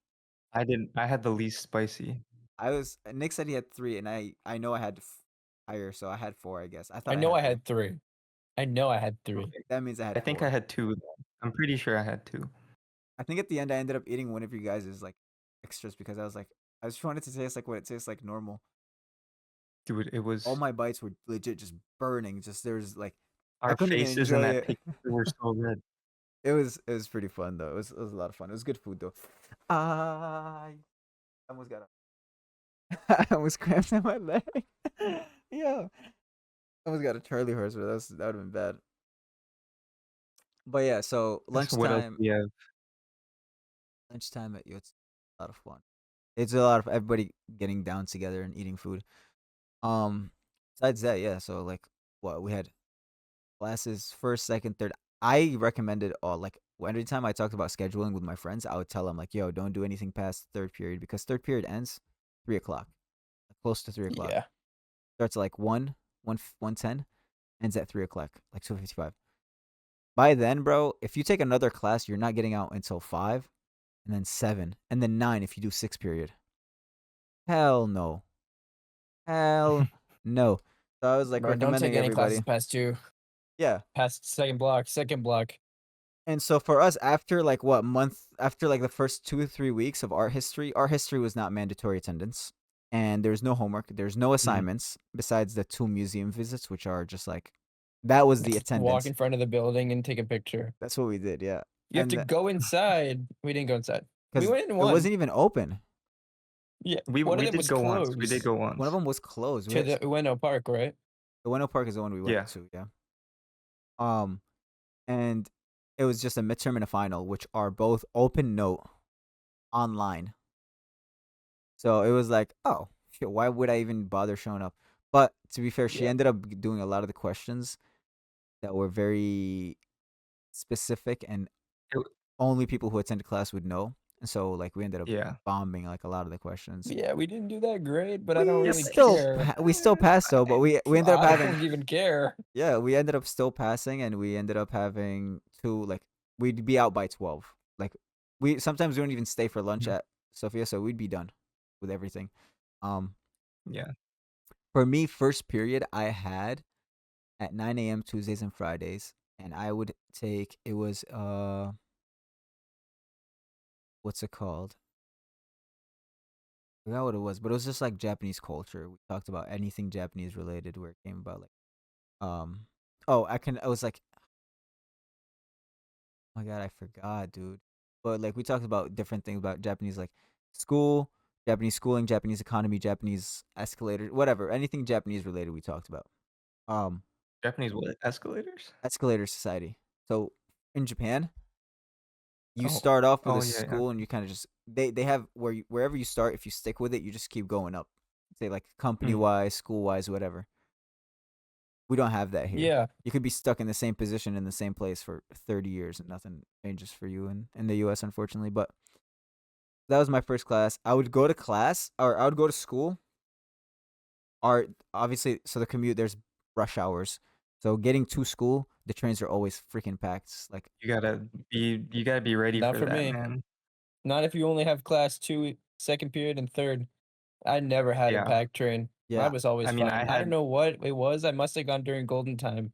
I had the least spicy. Nick said he had 3, and I know I had higher, so I had 4. I guess I thought I know I 3. had 3. I know I had 3. Okay. That means I had I think 4. I had 2. I'm pretty sure I had 2. I think at the end I ended up eating one of you guys' like extras because I was like I just wanted to taste like what it tastes like normal. Dude, it was All my bites were legit just burning. Just there's like I our couldn't even faces in enjoy that it. picture were so red. It was pretty fun though. It was a lot of fun. It was good food though. I almost got I almost cramped in my leg. Yeah. I almost got a Charlie horse, but that would have been bad. But yeah, so So what else do we have? lunchtime at you, it's a lot of fun. It's a lot of everybody getting down together and eating food. Besides that, yeah. So like, what we had classes first, second, third. I recommended all like every time I talked about scheduling with my friends, I would tell them like, "Yo, don't do anything past third period because third period ends 3 o'clock, close to 3 o'clock. Yeah. Starts at like 1:10, ends at 3 o'clock, like 2:55. By then, bro, if you take another class, you're not getting out until 5, and then 7, and then 9 if you do 6 period. Hell no. Hell no. So I was like Bro, don't take recommending any classes everybody. past 2. Yeah. Past second block. And so for us, after like what month, after like the first 2 or 3 weeks of art history was not mandatory attendance. And there's no homework. There's no assignments besides the 2 museum visits, which are just like, that was the Walk attendance. in front of the building and take a picture. That's what we did, yeah. You have to go inside. We didn't go inside. We Because went in it one. wasn't even open. Yeah. We One of them did was go once. closed. We did go once. One of them was closed. To the Ueno Park, right? The Ueno Park is the one we went Yeah. to, yeah. And it was just a midterm and a final, which are both open note online. So it was like, oh, shit, why would I even bother showing up? But to be fair, she Yeah. ended up doing a lot of the questions that were very specific and It- only people who attended class would know. And so like we ended up Yeah. bombing like a lot of the questions. Yeah, we didn't do that great, but I don't really still care. we still passed though, but we ended up I having don't even care. yeah, we ended up still passing, and we ended up having we'd be out by 12. Like we sometimes we don't even stay for lunch Mhm. at Sophia, so we'd be done with everything. Yeah. For me, first period I had at 9 a.m. Tuesdays and Fridays, and I would take it was what's it called? I forgot what it was, but it was just like Japanese culture. We talked about anything Japanese related where it came about like I was like, oh my god, I forgot, dude. But like we talked about different things about Japanese like school, Japanese schooling, Japanese economy, Japanese escalator, whatever, anything Japanese related we talked about. Japanese what? Escalators? Escalator society. So in Japan, you Oh. start off with Oh, a yeah, yeah. school and you kind of just they have wherever you start, if you stick with it, you just keep going up. say like company wise, school wise, whatever. We don't have that here. Yeah. You could be stuck in the same position in the same place for 30 years and nothing changes for you in the US, unfortunately. But that was my first class. I would go to class or I would go to school. Or obviously, so the commute, there's rush hours. So getting to school, the trains are always freaking packed. Like, You gotta be ready Not for for that, me. man. Not if you only have class 2, second period, and third. I never had a Yeah. packed train. I yeah, was always I mean, fine. I don't know what it was. I must have gone during golden time.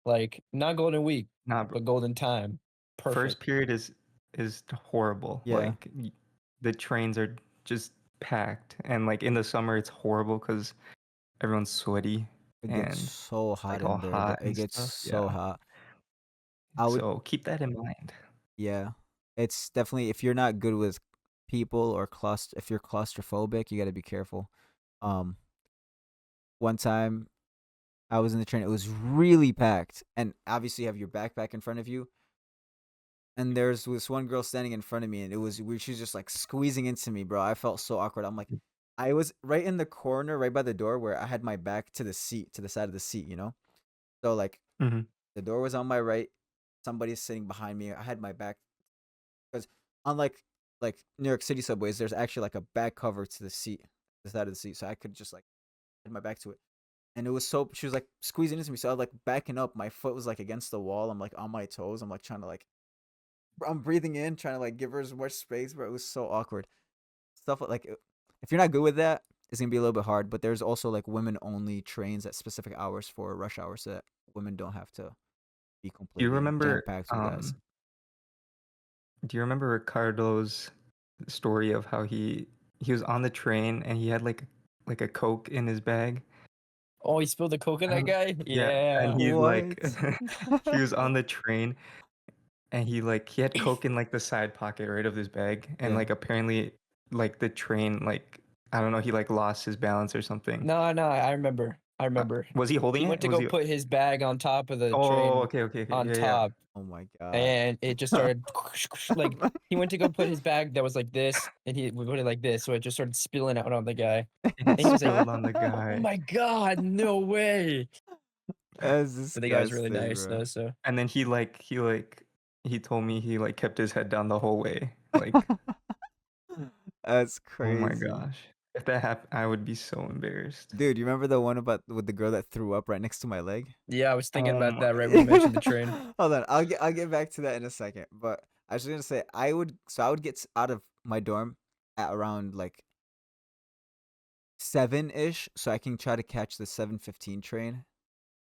Like, not golden week, nah, but golden time. first Perfect. period is horrible. yeah. Like the trains are just packed, and like in the summer it's horrible because everyone's sweaty It gets and so it's hot like all in there, bro. hot It and gets stuff. so Yeah. hot. I would, So keep that in mind. yeah. It's definitely, if you're not good with people or if you're claustrophobic, you got to be careful. Um, one time I was in the train, it was really packed, and obviously you have your backpack in front of you, and there's this one girl standing in front of me, and it was weird. She was just like squeezing into me, bro. I felt so awkward. I'm like, I was right in the corner, right by the door, where I had my back to the seat, to the side of the seat, you know. So like, Mhm. the door was on my right. Somebody's sitting behind me. I had my back because unlike like New York City subways, there's actually like a back cover to the seat, the side of the seat, so I could just like had my back to it. And it was so she was like squeezing into me, so I was like backing up. My foot was like against the wall. I'm like on my toes. I'm like trying to like I'm breathing in, trying to like give her as much space, but it was so awkward. Stuff like if you're not good with that, it's gonna be a little bit hard. But there's also like women only trains at specific hours for rush hours, so that women don't have to be Do you completely jam remember packed with guys. do you remember Ricardo's story of how he was on the train and he had like a Coke in his bag? Oh, he spilled the coke on that guy? Yeah, and Yeah. he's like What? he was on the train and he had Coke in like the side pocket right of his bag and Yeah. like apparently like the train like I don't know, he like lost his balance or something. No, I remember. I remember. Was he holding He it? went to Was go he put his bag on top of the Oh, train okay. on Yeah, yeah. top, Oh my god. and it just started like he went to go put his bag that was like this, and he would put it like this, so it just started spilling out on the guy. And it And he was like, spilled on the "Oh guy. my god, no way!" That's But the guy was really disgusting, nice bro. though. So And then he told me he like kept his head down the whole way. Like, That's oh my crazy. gosh. If that happened, I would be so embarrassed. Dude, you remember the one about with the girl that threw up right next to my leg? yeah, I was thinking Oh about my. that right when you mentioned the train. Hold on, I'll get back to that in a second. But I was just gonna say I would get out of my dorm at around like 7-ish, so I can try to catch the 7:15 train,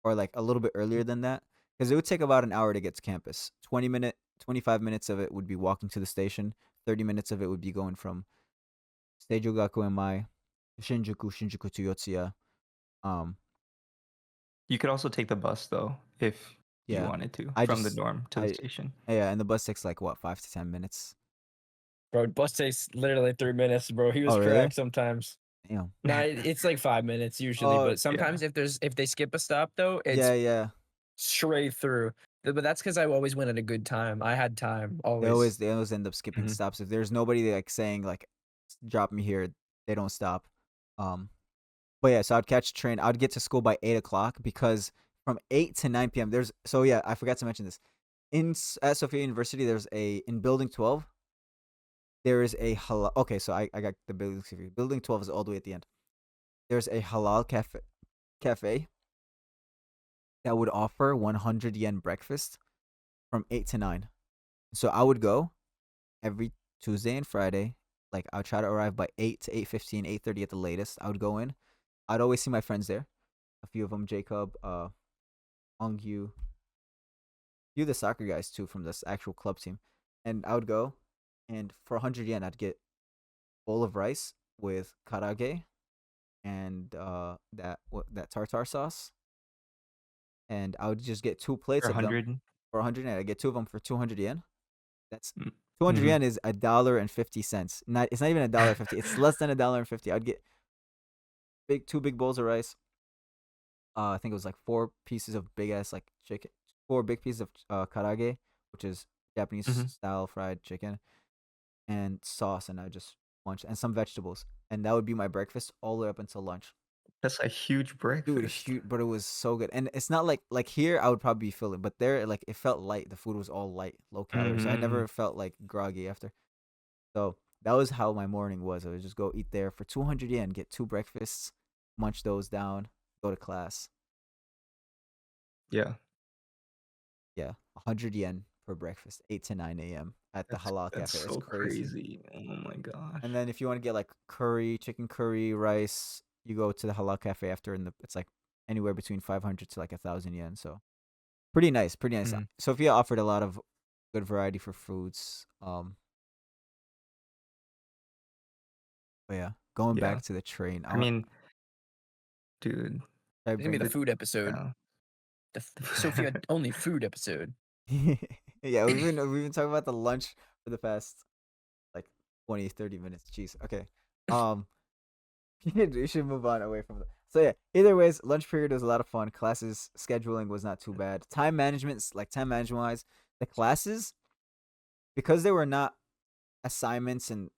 or like a little bit earlier than that, because it would take about an hour to get to campus. 25 minutes of it would be walking to the station. 30 minutes of it would be going from Seijugaku Mai, Shinjuku to Yotsuya. Um, You could also take the bus though, if you yeah, wanted to, I from the just dorm to the I station. yeah, and the bus takes like what 5 to 10 minutes. Bro, bus takes literally 3 minutes, bro. He was Oh really? cracked sometimes. Damn. No, it's like 5 minutes usually, Oh but Yeah. sometimes if they skip a stop though, yeah, it's yeah. straight through. But that's because I always went at a good time. I had time They always. always they always end up skipping Mhm. stops if there's nobody like saying like drop me here. They don't stop. Um, but yeah, so I'd catch a train. I'd get to school by 8 o'clock because from 8 to 9 p.m. There's so yeah, I forgot to mention this. At Sophia University, there's a in Building 12. There is a halal. Okay, so I got the building. Building 12 is all the way at the end. There's a halal cafe that would offer 100 yen breakfast from 8 to 9. So I would go every Tuesday and Friday. Like I would try to arrive by 8 to 8:15, 8:30 at the latest. I would go in. I'd always see my friends there. A few of them, Jacob, Ongyu, few of the soccer guys too from this actual club team. And I would go, and for 100 yen, I'd get a bowl of rice with karage and that tartar sauce. And I would just get two For plates of them 100. for 100 yen. I get two of them for 200 yen. That's Mm. 200 Mhm. yen is $1.50. Not it's not even $1.50. It's less than $1.50. I'd get two big bowls of rice. I think it was like four pieces of big ass like chicken, four big pieces of karage, which is Japanese Mhm. style fried chicken, and sauce. And I just lunch, and some vegetables, and that would be my breakfast all the way up until lunch. That's a huge Dude, breakfast. huge, but it was so good, and it's not like here I would probably be filling, but there like it felt light. The food was all light, low calorie, so I Mm-hmm. never felt like groggy after. So that was how my morning was. I would just go eat there for 200 yen, get two breakfasts, munch those down, go to class. Yeah, Yeah, 100 yen for breakfast, 8 to 9 a.m. at the halal that's cafe. It's so crazy. crazy. Oh my gosh. And then if you want to get like curry, chicken curry, rice, you go to the halal cafe after, and it's like anywhere between 500 to like 1,000 yen. So pretty nice, pretty nice. Mm, Sophia offered a lot of good variety for foods. But yeah, going yeah. back to the train, I I want. mean, dude. Should I It's gonna be bring the it? food episode. Yeah. Sophia only food episode. Yeah, we've been talking about the lunch for the past like 20, 30 minutes. Jeez. Okay. Um, we should move on away from that. So yeah, either ways, lunch period was a lot of fun. Classes scheduling was not too bad. Time management wise, the classes, because they were not assignments and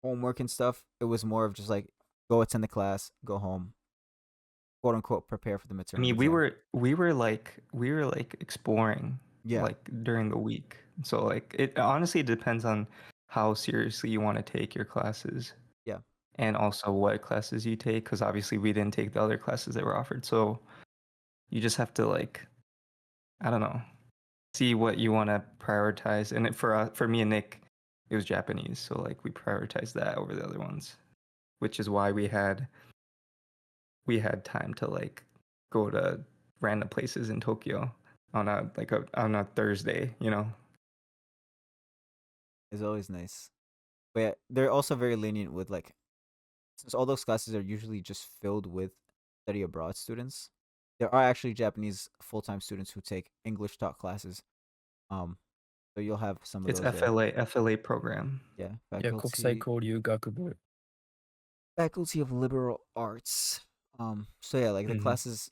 homework and stuff, it was more of just like go attend the class, go home, quote unquote, prepare for the I midterm mean, exam. we were like exploring Yeah, like during the week. So like it honestly depends on how seriously you want to take your classes yeah. and also what classes you take, because obviously we didn't take the other classes that were offered. So you just have to like, I don't know, see what you want to prioritize. And for me and Nick, it was Japanese, so like we prioritized that over the other ones, which is why we had time to like go to random places in Tokyo on a Thursday, you know. It's always nice. But yeah, they're also very lenient with like, since all those classes are usually just filled with study abroad students. There are actually Japanese full time students who take English taught classes. Um, so you'll have some of It's those there. FLA program. Yeah, Yeah, Kokusai Koryu Gakubu. faculty of liberal arts. So yeah, like the Mm-hmm. class is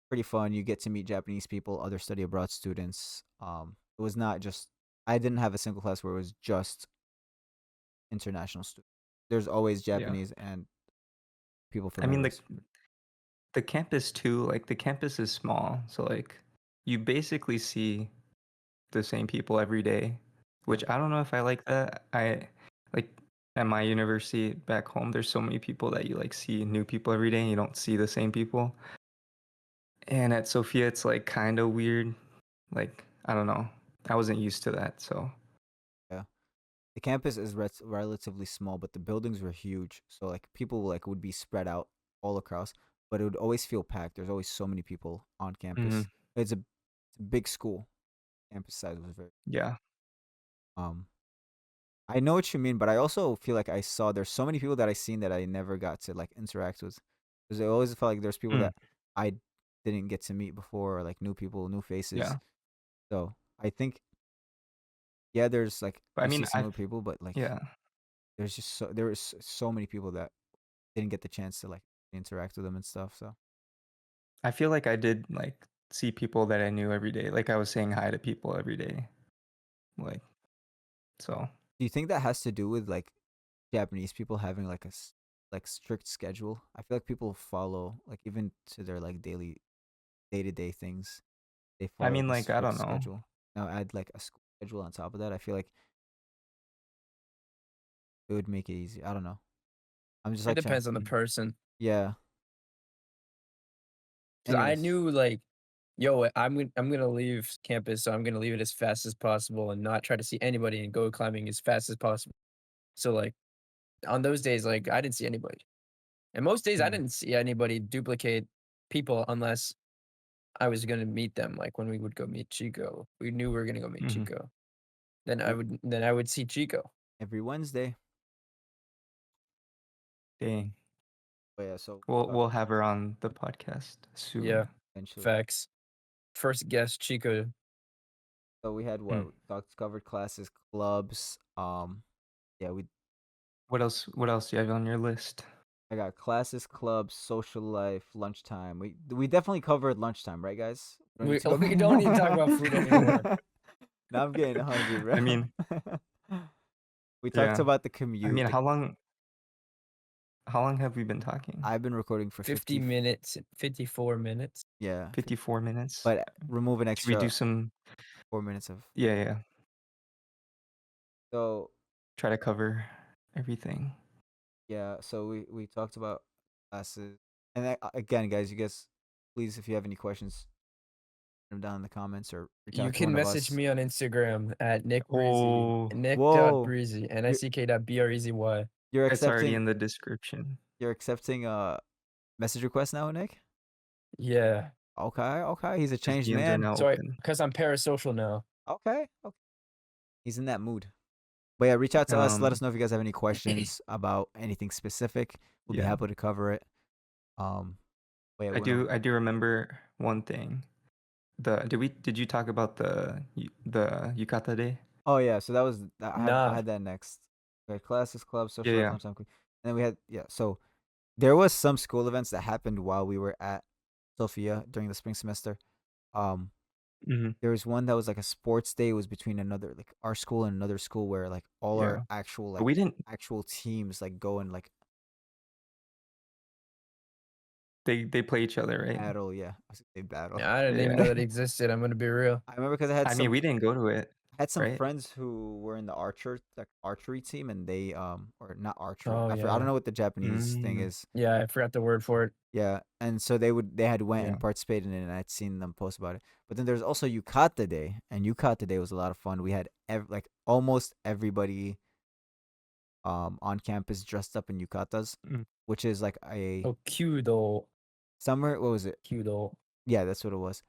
pretty fun. You get to meet Japanese people, other study abroad students. It was not just, I didn't have a single class where it was just international students. There's always Yeah. Japanese and people from I mean everywhere. the campus too, like the campus is small, so like you basically see the same people every day, Yeah, which I don't know if I like that. I like at my university back home, there's so many people that you like see new people every day and you don't see the same people. And at Sophia, it's like kind of weird. Like, I don't know. I wasn't used to that, so yeah. The campus is relatively small, but the buildings were huge. So like people like would be spread out all across, but it would always feel packed. There's always so many people on mhm, campus. It's a big school. Campus size was very. yeah. Um, I know what you mean, but I also feel like I saw there's so many people that I seen that I never got to like interact with. Because I always felt like there's people Mm, that I didn't get to meet before, or like new people, new faces. yeah. So I think, yeah, there's like But I you see mean, I similar people, but like yeah. there was so many people that didn't get the chance to like interact with them and stuff. So I feel like I did like see people that I knew every day. Like I was saying hi to people every day. Like so. do you think that has to do with like Japanese people having like like strict schedule? I feel like people follow like even to their like daily day to day things. They I follow mean, like a like I strict don't know. schedule. Now add like a school schedule on top of that. I feel like it would make it easy. I don't know. I'm just It like trying to depends on the Mm, person. yeah. Cause I Anyways, knew like, yo, I'm gonna leave campus, so I'm gonna leave it as fast as possible and not try to see anybody and go climbing as fast as possible. So like on those days, like I didn't see anybody. And most days I mm, didn't see anybody duplicate people unless I was gonna meet them. Like when we would go meet Chico. We knew we were gonna go meet mhm. Chico. Then every, I would see Chico. every Wednesday. Dang. But yeah, so We'll have her on the podcast Yeah. soon. eventually. Facts. First guest, Chico. So we had Hmm. what we talked covered classes, clubs. Yeah, we What else do you have on your list? I got classes, clubs, social life, lunchtime. We definitely covered lunchtime, right, guys? We don't need We to go we don't need to talk about food anymore. back. Now I'm getting hungry, bro. I mean, We talked Yeah. about the I commute. mean, how long have we been talking? I've been recording for 50 minutes, 54 minutes. Yeah, 54 minutes. but remove an Should we do extra some 4 minutes of. yeah. So Try to cover everything. yeah, so we talked about classes, and again, guys, you guys, please, if you have any questions, put them down in the comments or reach You out to one can of message us. me on Instagram at Nick Breezy. Oh, Whoa, Nick.breezy. you're NICK.BREZY. you're it's already accepting in the description. you're accepting message requests now, Nick? Yeah. Okay, he's a His changed DMs are man. now So open. because I'm parasocial now. Okay, he's in that mood. But yeah, reach out to us. Let us know if you guys have any questions about anything specific. We'll be Yeah. happy to cover it. But yeah, I do remember one thing. Did you talk about the Yukata Day? Oh yeah, so that was I Nah. had that next. We had classes, clubs, social Yeah. life, and then we had so there was some school events that happened while we were at Sophia during the spring semester. Um, Mm-hmm. there was one that was like a sports day. It was between another like our school and another school where like all our Yeah. actual But we didn't actual teams like go and like they play each other, right? battle. Yeah, I was gonna say battle. Yeah, I didn't even know Yeah. that existed. I'm gonna be real. I remember because I mean, we didn't go to it, I had some right? friends who were in the archery team, and they or not archery. Oh I don't yeah. know what the Japanese thing Mm, is. Yeah, I forgot the word for it. Yeah, and so they had went yeah. and participated in it, and I'd seen them post about it. But then there's also Yukata Day, and Yukata Day was a lot of fun. We had like almost everybody on campus dressed up in yukatas, Mm. which is like a Oh, Kyudo. summer. What was it? Kyudo. Yeah, that's what it was.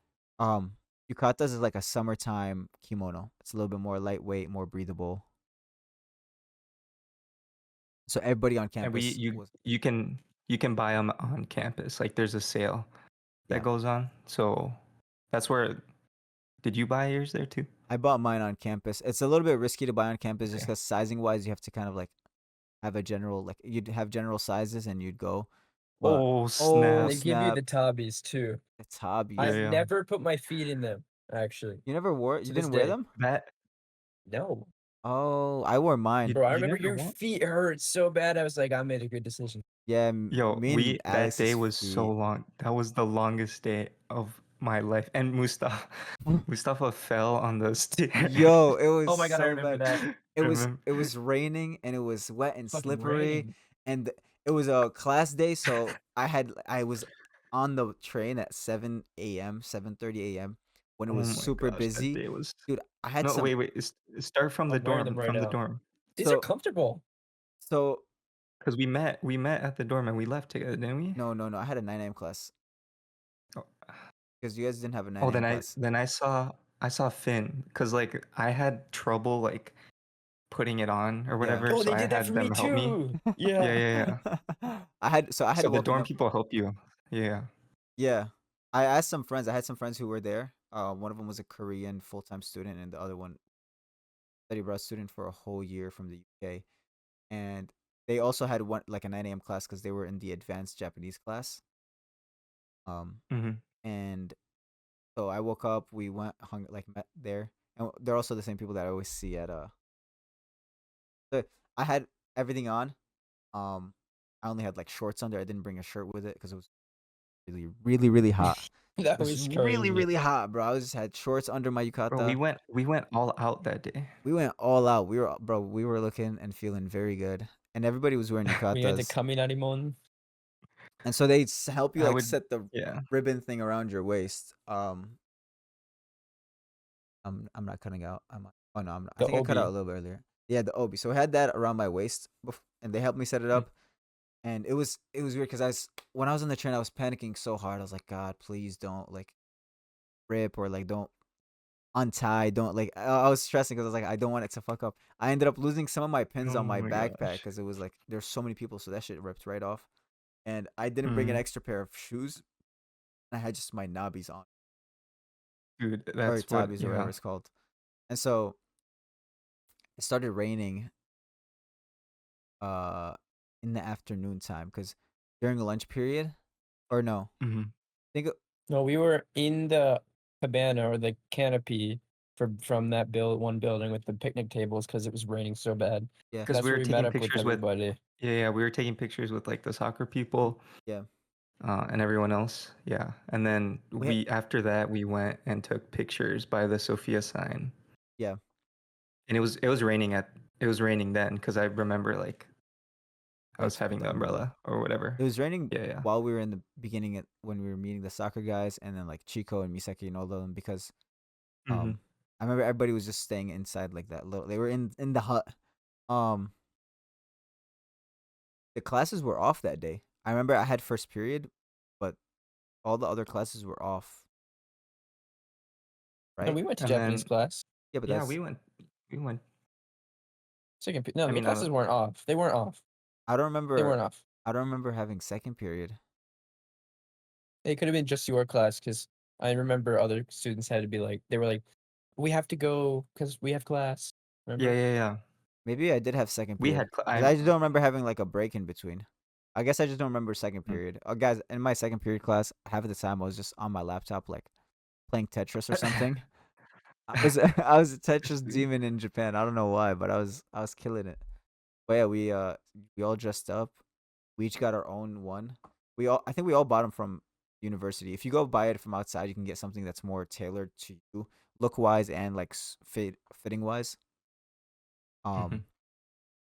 Yukatas is like a summertime kimono. It's a little bit more lightweight, more breathable. So everybody on And campus was. you can buy them on campus. Like there's a sale that Yeah, goes on. So that's where. Did you buy yours there too? I bought mine on campus. It's a little bit risky to buy on campus just Okay. because sizing wise, you have to kind of like have a general like you'd have general sizes and you'd go. But Oh oh snap! They give you snap, the tabis too. it's hobbies. Yeah, I've yeah. never put my feet in them, actually, You never wore to you this didn't wear day. them? That No. Oh, I wore mine. Bro, I you remember never your won? feet hurt so bad. I was like, I made a good decision. Yeah, Yo, me and that day Alex's was so feet. long. That was the longest day of my life. And Mustafa fell on the stair. Yo, it was Oh my god, I so remember bad. that. Remember? It was raining and it was wet and Fucking slippery, raining. and it was a class day, so I was on the train at 7 a.m., 7:30 a.m. when it Oh was my super gosh, that busy. day was. Dude, I had No, some wait. Start from the I'm wearing them dorm. right From the now. dorm. These are so comfortable. so Because we met at the dorm and we left together, didn't we? no, I had a 9 a.m. class Oh, because you guys didn't have a 9 oh, a.m. class. then I saw Finn because like I had trouble like putting it on or Yeah. whatever, Oh, so they I did that for had me them help me. too. Yeah, Yeah. yeah, yeah. I had So the woken dorm up. people help you. Yeah. Yeah. I asked some friends. I had some friends who were there. One of them was a Korean full-time student, and the other one study abroad student for a whole year from the UK. And they also had one like a 9 a.m. class because they were in the advanced Japanese class. Um, Mm-hmm. and so I woke up. We went met there, and they're also the same people that I always see at I had everything on. Um, I only had like shorts under. I didn't bring a shirt with it because it was really hot. That It was was crazy. really hot, bro. I just had shorts under my Bro, yukata. we went all out that day. We went all out. We were looking and feeling very good, and everybody was wearing We had the yukatas. Kaminarimon. And so they help you I like would, set the yeah. ribbon thing around your waist. I'm not cutting out. Oh no, I'm not. I The think I cut out a obi. little bit earlier. Yeah, the obi. So I had that around my waist, and they helped me set it Mm. up. And it was weird because when I was on the train, I was panicking so hard. I was like, God, please don't like rip or like don't untie. Don't like. I was stressing because I was like, I don't want it to fuck up. I ended up losing some of my pins Oh on my my backpack gosh. because it was like there's so many people, so that shit ripped right off. And I didn't bring an Mm. extra pair of shoes. I had just my knobbies on, Dude, or that's what, tabbies or whatever yeah. it's called. And so it started raining uh in the afternoon time because during the lunch period, or no, Mm-hmm. I think No, we were in the cabana or the canopy from that one building with the picnic tables because it was raining so bad. Yeah. Because That's we where were we met taking up with pictures with everybody. yeah, we were taking pictures with like the soccer people Yeah. and everyone else. Yeah. And then We had, after that we went and took pictures by the Sophia sign. yeah. And it was raining then because I remember like I was Went with having the the umbrella. umbrella or whatever. It was raining Yeah, yeah. while we were in the beginning when we were meeting the soccer guys and then like Chico and Misaki and all of them because Mm-hmm. I remember everybody was just staying inside like that little they were in the hut. Um the classes were off that day. I remember I had first period, but all the other classes were off, No, right? we went to And Japanese then class. Yeah, but yeah, that's we went. No, I the mean, classes weren't off. They weren't off. I don't They remember weren't off. I don't remember having second period. It could have been just your class because I remember other students had to be like, they were like, we have to go because we have class. yeah, Remember? yeah, yeah. Maybe I did have second We period. had 'Cause I just don't remember having like a break in between. I guess I just don't remember second Mm. period. Guys, in my second period class, half of the time I was just on my laptop like playing Tetris or something. I was I was a Tetris demon in Japan. I don't know why, but I was killing it. But yeah, we all dressed up. We each got our own one. I think we all bought them from university. If you go buy it from outside, you can get something that's more tailored to you, look wise and like fitting wise. Mhm. Um,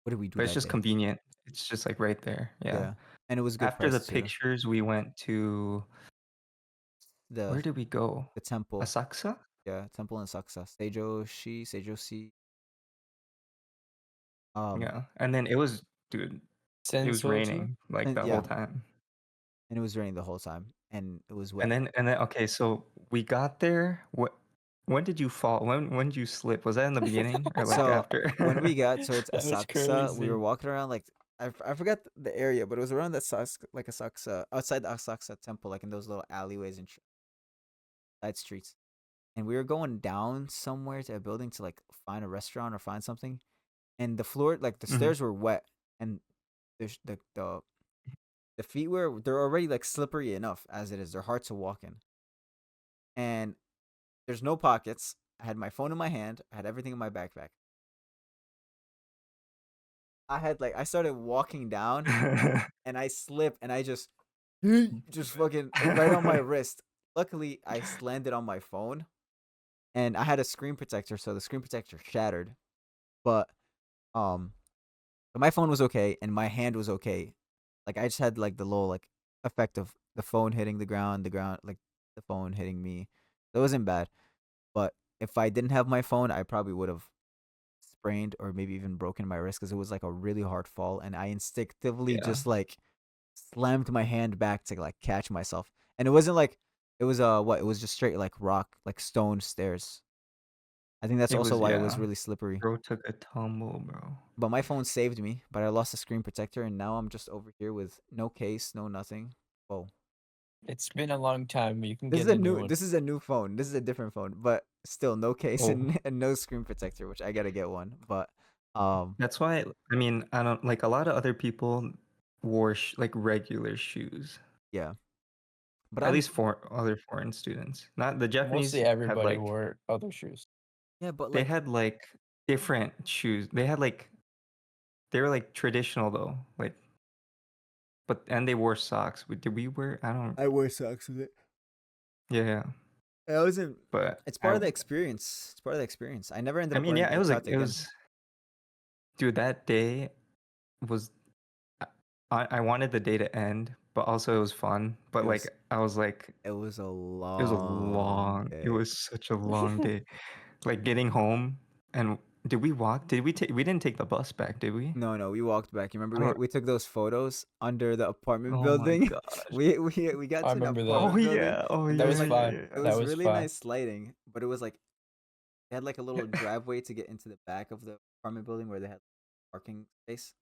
what did we do But it's that just day? convenient. It's just like right there. Yeah. Yeah, and it was a good After the price too. pictures, we went to The where did we go? the temple, Asakusa? yeah, temple in Saksa, Seijoshi. Yeah. And then it was, dude, it was Sensoji? raining like And the whole yeah, time. and it was raining the whole time, and it was wet. And then okay, so we got there. When did you fall? When did you slip? Was that in the beginning or like So after? when we got towards That was Asakusa, we were crazy. walking around like I forgot the area, but it was around that like Asakusa outside the Asakusa temple, like in those little alleyways and side streets. And we were going down somewhere to a building to like find a restaurant or find something. And the floor, like the Mhm. stairs were wet, and the feet they're already like slippery enough as it is. They're hard to walk in, and there's no pockets. I had my phone in my hand. I had everything in my backpack. I started walking down and I slipped and I just fucking right on my wrist. Luckily, I landed on my phone and I had a screen protector, so the screen protector shattered. But um, my phone was okay and my hand was okay. Like I just had like the little like effect of the phone hitting the ground like the phone hitting me. That wasn't bad. But if I didn't have my phone, I probably would have sprained or maybe even broken my wrist because it was like a really hard fall, and I instinctively Yeah. just like slammed my hand back to like catch myself. And it wasn't like it was what it was just straight like rock like stone stairs. I think that's It also was why it was yeah. really slippery. Bro took a tumble, bro. But my phone saved me, but I lost the screen protector and now I'm just over here with no case, no nothing. Oh, It's been a long time. You can get a new one. this is a new phone. This is a different phone, but still no case Oh, and no screen protector, which I gotta get one. But um that's why I mean, I don't like a lot of other people wore like regular shoes. yeah. But At I'm least for other foreign students. Not the Japanese Mostly had everybody like wore other shoes. yeah, but they like had like different shoes. They had like they were like traditional though. Like but and they wore socks. Did we wear I don't I wear socks with it. yeah. I wasn't. But It's part of the experience. It's part of the experience. I never ended I up mean wearing yeah, the cut it again. was dude, that day was I wanted the day to end, but also it was fun. But It like was I was like it was a it was a long long it day. was such a long day. Like getting home and did we walk? Did we take we didn't take the bus back, did we? No, we walked back. You remember I don't we took those photos under the apartment oh my building. gosh. We got I to an remember that. Oh apartment building, yeah. Oh and That there was was yeah, like yeah, fun. yeah. it That was was really fun. nice lighting, but it was like they had like a little driveway to get into the back of the apartment building where they had parking space.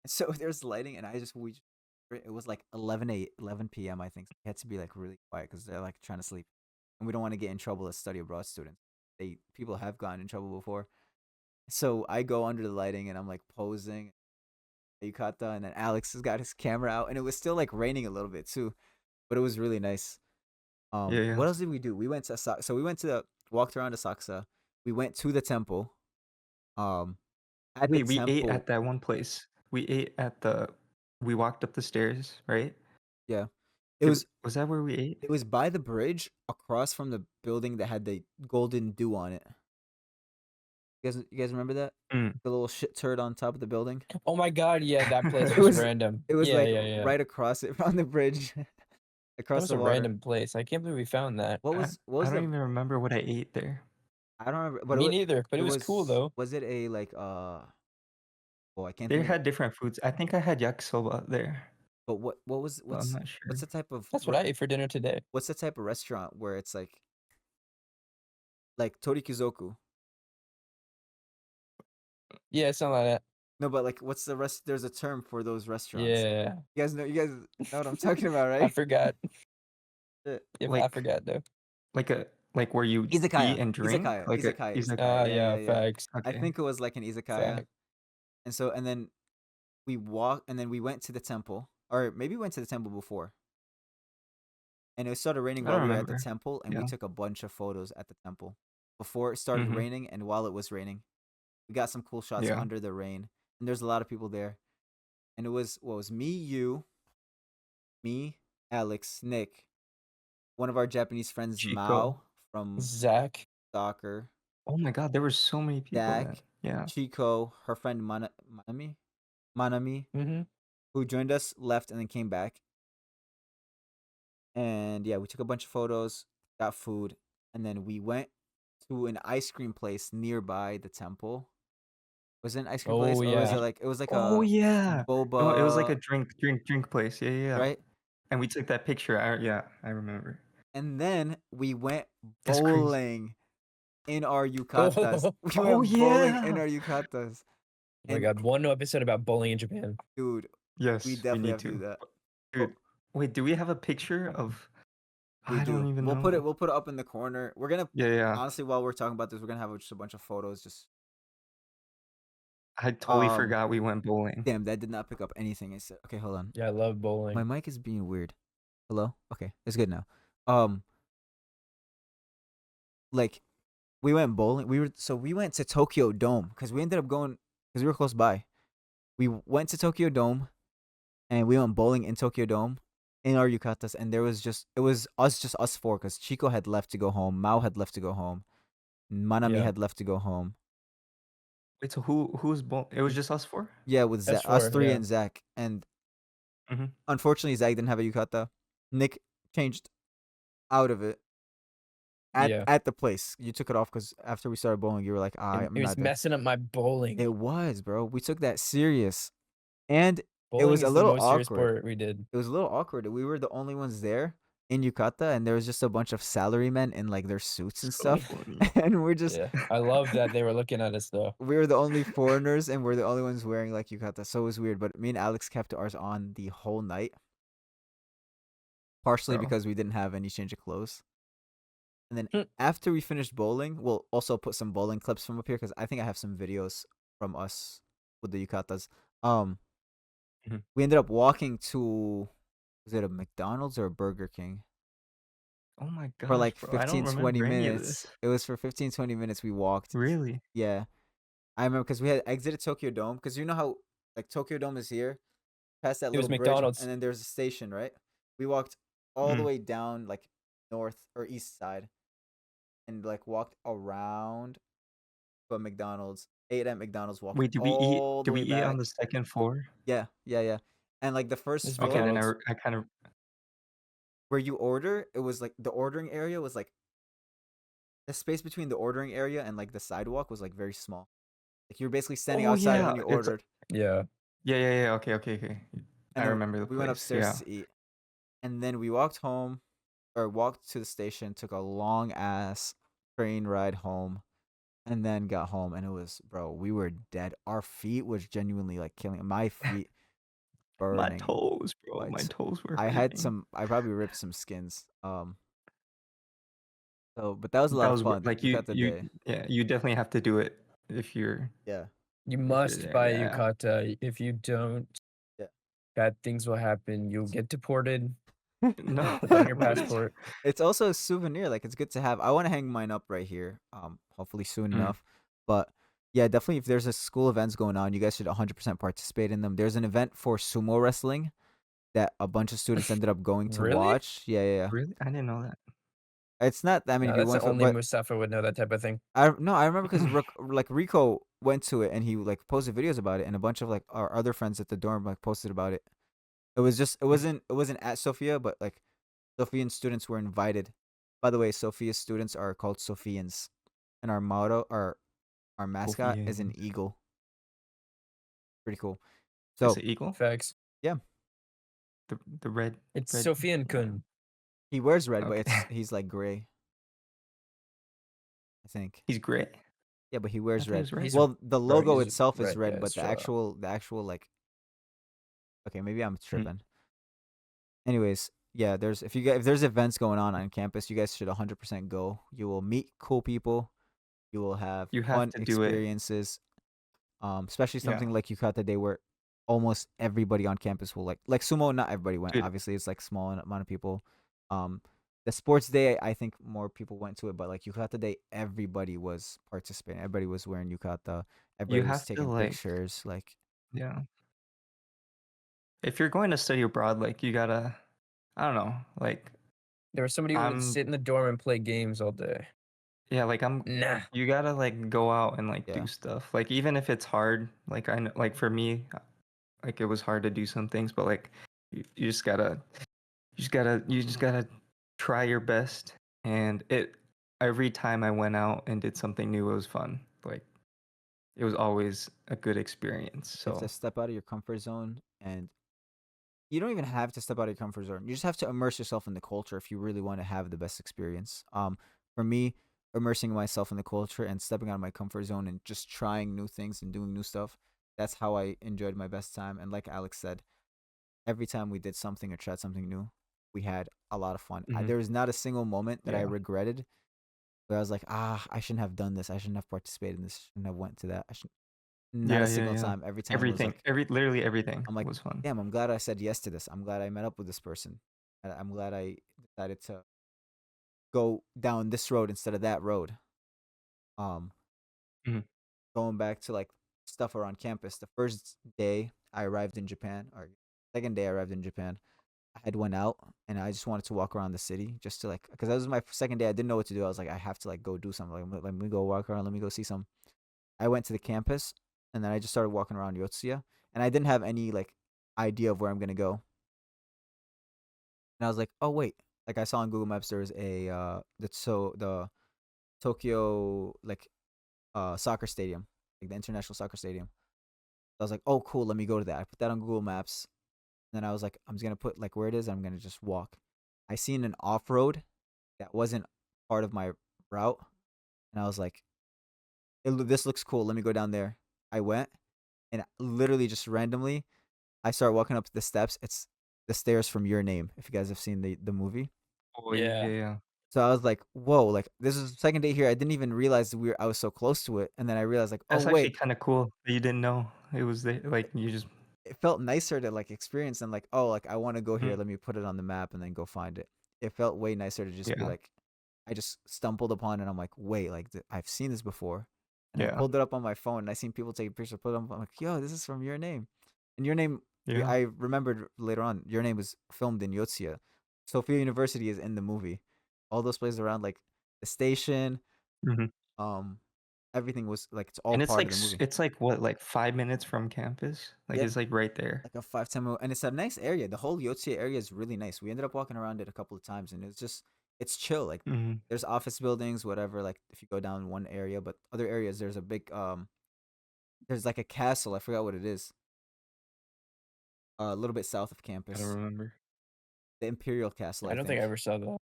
And so there's lighting, and it was like 11 p.m. I think. So it had to be like really quiet because they're like trying to sleep, and we don't want to get in trouble as study abroad students. People have gotten in trouble before. So I go under the lighting and I'm like posing. Yukata, and then Alex has got his camera out, and it was still like raining a little bit too, but it was really nice. Yeah, yeah. What else did we do? We went to walked around Asakusa. we went to the temple. At the Wait, we ate temple, at that one place. We ate at the. We walked up the stairs, right? yeah, it Did, was was that where we ate? it was by the bridge across from the building that had the golden dew on it. You guys remember that? Mm. The little shit turd on top of the building. Oh my god, yeah, that place It was was random. it was Yeah, like yeah, yeah. right across it from the bridge, That across was the a water. random place. I can't believe we found that. What I, was what I was don't the even remember what I ate there. I don't remember, but Me neither, but it was cool though. was it a like oh, I can't They think of it. had different foods. I think I had yakisoba there, But what was but I'm not sure. what's the type of That's what I ate for dinner today. what's the type of restaurant where it's like torikizoku? Yeah, something like that. No, but like what's the rest? There's a term for those restaurants. Yeah. You guys know what I'm talking about, I right? forgot. Shit. If I Like forgot though. like where you Izakaya. eat and drink, like a Izakaya. Yeah, Yeah. facts. I Okay. think it was like an izakaya. Fact. And then we went to the temple, or maybe we went to the temple before. And it started raining I while don't we were at the remember. temple, and we Yeah. took a bunch of photos at the temple before it started Mhm. raining and while it was raining. We got some cool shots Yeah. under the rain, and there's a lot of people there. And it was me, you, me, Alex, Nick, one of our Japanese friends, Chico. Mao from Zach. soccer, Oh my God, there were so many people then. Dak, Yeah. Chico, her friend Manami, Mm-hmm. who joined us, left, and then came back. And yeah, we took a bunch of photos, got food, and then we went to an ice cream place nearby the temple. Was it an ice cream place, Oh or was it yeah. like Oh yeah. No, it was like boba, a drink place. Yeah, yeah, yeah. right? And we took that picture. Yeah, I remember. And then we went That's crazy. bowling in our yukatas. Oh We went bowling in yeah. our yukatas. my And god, one episode about bowling in Japan. dude, Yes, we we definitely need have to do to. that. Dude, wait, do we have a picture of? We I don't do. even We'll know. put it up in the corner. We're gonna Yeah. honestly, while we're talking about this, we're gonna have just a bunch of photos. Just I totally forgot we went bowling. damn, that did not pick up anything I said. Okay, hold on. Yeah, I love My bowling. mic is being weird. Hello? Okay, it's good now. Like we went bowling. We went to Tokyo Dome because we ended up going because we were close by. We went to Tokyo Dome and we went bowling in Tokyo Dome in our yukatas, and it was just us four because Chico had left to go home, Mao had left to go home, Manami Yeah. had left to go home. Wait, so who's bowling? It was just us four? Yeah, with Us us four, three yeah. and Zach. And Mhm. unfortunately, Zach didn't have a yukata. Nick changed out of it Yeah. at the place. You took it off because after we started bowling, you were like, It I'm was not there. messing up my bowling. It was, bro. We took that serious, and Bowling was a is little the most serious awkward. sport we did. It was a little awkward. We were the only ones there in yukata, and there was just a bunch of salarymen in like their suits and So stuff, funny. and we're just Yeah, I love that they were looking at us though. we were the only foreigners, and we're the only ones wearing like yukata. So it was weird. But me and Alex kept ours on the whole night, partially Bro. because we didn't have any change of clothes. And then Hmm. after we finished bowling, we'll also put some bowling clips from up here because I think I have some videos from us with the yukatas. Mhm. We ended up walking to, was it a McDonald's or a Burger King? Oh my For gosh, like bro. I 15, don't 20 remember any of minutes. this. It was for 15, 20 minutes we walked. Really? Yeah. I remember because we had exited Tokyo Dome because you know how like Tokyo Dome is here, past that It was little bridge, McDonald's. and then there's a station, right? We walked all the Mm. way down like north or east side and like walked around to a McDonald's, ate at McDonald's, walked Wait, all the did we way eat on back. the second floor? Yeah. And like the first It's Okay, then floor McDonald's. I kind of. where you order, it was like the ordering area was like the space between the ordering area and like the sidewalk was like very small. Like you were basically standing Oh outside yeah, when you it's ordered. Yeah. yeah. Okay. I And then remember the we went place. upstairs Yeah. to eat. And then we walked home or walked to the station, took a long ass train ride home, and then got home and it was, bro, we were dead. Our feet was genuinely like killing my feet My burning. toes, bro. My But toes were I had hurting. I probably ripped some skins. So but that was a That lot of was fun. like You got the day. yeah, you definitely have to do it if you're Yeah. You if you're must there. buy Yeah. yukata. If you don't, Yeah. bad things will happen. You'll get deported. No, Put that on your what is passport. It's also a souvenir, like, it's good to have. I wanna hang mine up right here, hopefully soon Mm. enough, but, yeah, definitely if there's a school events going on, you guys should 100% participate in them. There's an event for sumo wrestling that a bunch of students ended up going to Really? watch. Yeah, yeah, yeah. Really? I didn't know that. It's not that many No, people that's the went for it, only but Mustafa would know that type of thing. I no, I remember because like, Rico went to it, and he, like, posted videos about it, and a bunch of, like, our other friends at the dorm, like, posted about it. It wasn't at Sophia, but, like, Sophian students were invited. By the way, Sophia students are called Sophians, and our motto, our mascot is an Sophians. eagle. Pretty cool. It's So, an eagle? Facts. yeah, The It's red Sofian yeah. Kun. he wears red, but Okay. he's, like, gray, I think. He's gray? Yeah, but he I wears thought he red. was red. He's Well, the bro, logo he's itself is red. Yeah, red, but it's the chill out. actual, like, okay, maybe I'm Mm. tripping. Anyways, yeah, if there's events going on campus, you guys should 100% go. You will meet cool people. You will have You have fun to do it. experiences. Especially Yeah. something like Yukata Day where almost everybody on campus will like sumo. Not everybody went. Dude, Obviously, it's like small amount of people. Um, the sports day, I think more people went to it, but like Yukata Day, everybody was participating. Everybody was wearing yukata. you Everybody was have to, taking like pictures. Like, yeah. If you're going to study abroad, like, you gotta I don't know, like, There was somebody who would I'm sit in the dorm and play games all day. yeah, like, Nah. you gotta, like, go out and, like, do yeah, stuff. Like, even if it's hard, like, I know like, for me, like, it was hard to do some things, but, like, you just gotta you just gotta try your best, and every time I went out and did something new, it was fun. Like, it was always a good experience, you have to so step out of your comfort zone, and you don't even have to step out of your comfort zone. You just have to immerse yourself in the culture if you really want to have the best experience. For me, immersing myself in the culture and stepping out of my comfort zone and just trying new things and doing new stuff, that's how I enjoyed my best time. And like Alex said, every time we did something or tried something new, we had a lot of fun. Mhm. There was not a single moment that I Yeah. regretted where I was like, I shouldn't have done this. I shouldn't have participated in this. Shouldn't have went to that. I should Not a Yeah, yeah, single yeah. time. Every time was Everything, like, literally everything I'm like, was fun. damn, I'm glad I said yes to this. I'm glad I met up with this person. I'm glad I decided to go down this road instead of that road. Um, Mhm. Going back to like stuff around campus. The first day I arrived in Japan, or second day I arrived in Japan, I had went out and I just wanted to walk around the city just to like, because that was my second day. I didn't know what to do. I was like, I have to like go do something. Like, let me go walk around. Let me go see some. I went to the campus and then I just started walking around Yotsuya, and I didn't have any like idea of where I'm gonna go. And I was like, "Oh wait!" Like I saw on Google Maps there was a the Tokyo like soccer stadium, like the international soccer stadium. I was like, "Oh cool, let me go to that." I put that on Google Maps. And then I was like, "I'm just gonna put like where it is. I'm gonna just walk." I seen an off road that wasn't part of my route, and I was like, This looks cool. Let me go down there." I went, and literally just randomly, I start walking up the steps. It's the stairs from Your Name. If you guys have seen the movie. Oh, yeah, Yeah. yeah. So I was like, "Whoa!" Like this is the second day here. I didn't even realize I was so close to it, and then I realized like, "Oh That's actually wait!" kinda cool that you didn't know it was there, like, you just It felt nicer to like experience and like, "Oh, like I want to go here. Mhm. Let me put it on the map and then go find it." It felt way nicer to just be Yeah, like, I just stumbled upon it and I'm like, "Wait, like I've seen this before," and I yeah, pulled it up on my phone and I seen people take a picture, put it up. I'm like, "Yo, this is from Your Name," and Your Name. yeah. I remembered later on. Your Name was filmed in Yotsuya. Sophia University is in the movie. All those places around, like the station, Mhm. um, everything was like it's all And part of the movie. it's like what, like 5 minutes from campus? Like, Yeah, it's, like, right there. like a 5-10 minute, and it's a nice area. The whole Yotsuya area is really nice. We ended up walking around it a couple of times, and it's chill. Like Mhm. there's office buildings, whatever. Like if you go down one area, but other areas there's a big there's like a castle. I forgot what it is. A little bit south of I don't campus, remember. the Imperial Castle, I I don't think I think. ever saw that.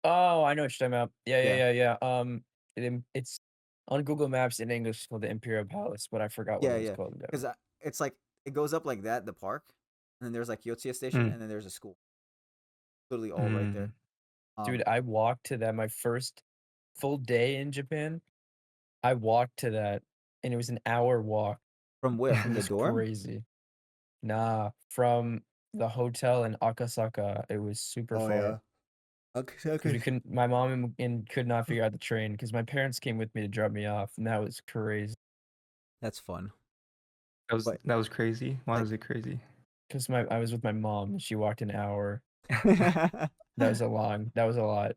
Oh, I know what you're talking about. Yeah, Yeah, yeah, yeah, yeah. It's on Google Maps in English it's called the Imperial Palace, but I forgot what yeah, it was yeah. called in Because Japanese. it's like it goes up like that, the park, and then there's like Yotsuya Station, Mm. and then there's a school. Literally all right there. Mm. Dude, Um, I walked to that my first full day in Japan. I walked to that, and it was an hour walk. from where? It From the was dorm? crazy. Nah, from the hotel in Akasaka. It was super Oh far yeah. Okay. because we Okay. couldn't. My mom and could not figure out the train because my parents came with me to drop me off, and that was crazy. That's fun. But That was crazy. Why like, was it crazy? Because I was with my mom and she walked an hour. but That was a long. That was a lot.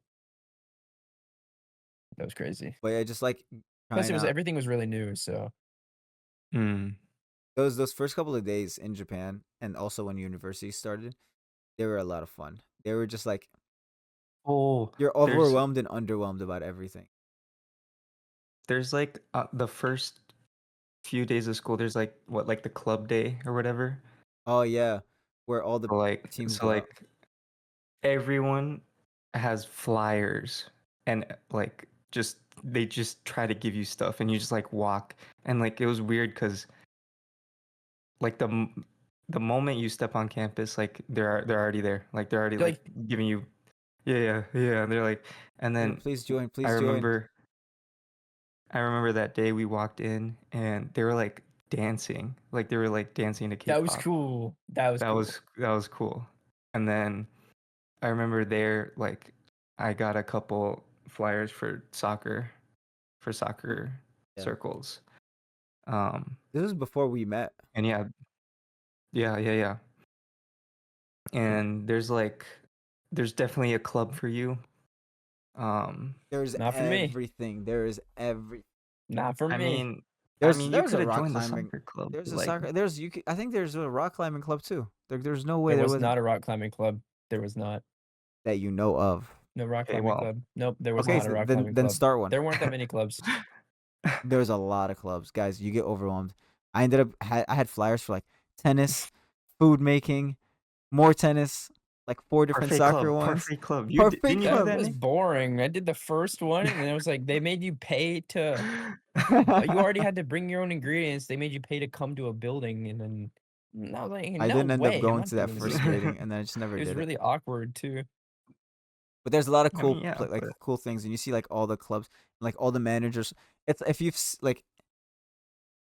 That was crazy. yeah, just like Plus, trying out everything was really new. So Mm. those first couple of days in Japan, and also when university started, they were a lot of fun. They were just like Oh, you're there's overwhelmed and underwhelmed about everything. there's like the first few days of school. There's like what like the club day or whatever. Oh yeah, where all the teams So go out. like everyone has flyers and like just they just try to give you stuff and you just like walk and like it was weird because like the moment you step on campus like they're already there like they're already like like giving you yeah they're like and Hey, then please join. I Please join. remember I remember that day we walked in and they were like dancing like they were like dancing to that was K-pop. cool. That was cool. That was cool. And then I remember there, like, I got a couple flyers for soccer Yeah, circles. Um, this was before we met. and yeah. And there's definitely a club for you. Um, There's Not for me. everything. There is every. Not for I me. mean, you There's could a have rock joined the climbing. soccer club. There's a Like, soccer. There's you. I think there's a rock climbing club too. There's no way There there was wasn't not a rock climbing club. There was not. that you know of. No rock okay, climbing well, club. Nope, there was Okay, not a so rock then climbing then club. start one. There weren't that many clubs. There's a lot of clubs, guys. You get overwhelmed. I ended up I had flyers for like tennis, food making, more tennis, like 4 different soccer ones. Parfait club. Parfait Didn't you do That club. that, was Nick? boring. I did the first one, and then it was like they made you pay to. You already had to bring your own ingredients. They made you pay to come to a building, and then I was like, I no didn't end up way, I'm going not to that doing first this. meeting, and then I just never It was did it. really awkward too. But there's a lot of I mean, yeah, like but cool things, and you see like all the clubs, like all the managers. It's if you've like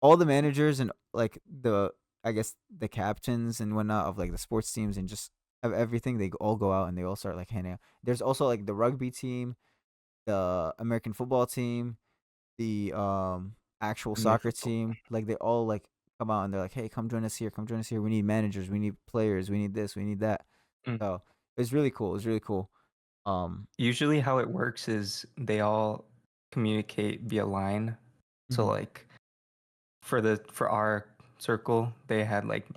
all the managers and like the I guess the captains and whatnot of like the sports teams and just of everything, they all go out and they all start like hanging out. There's also like the rugby team, the American football team, the actual soccer American team. Like they all like come out and they're like, hey, come join us here, come join us here. We need managers, we need players, we need this, we need that. football. So it's really cool. It's really cool. Usually how it works is they all communicate via line. So Mhm. like for our circle, they had like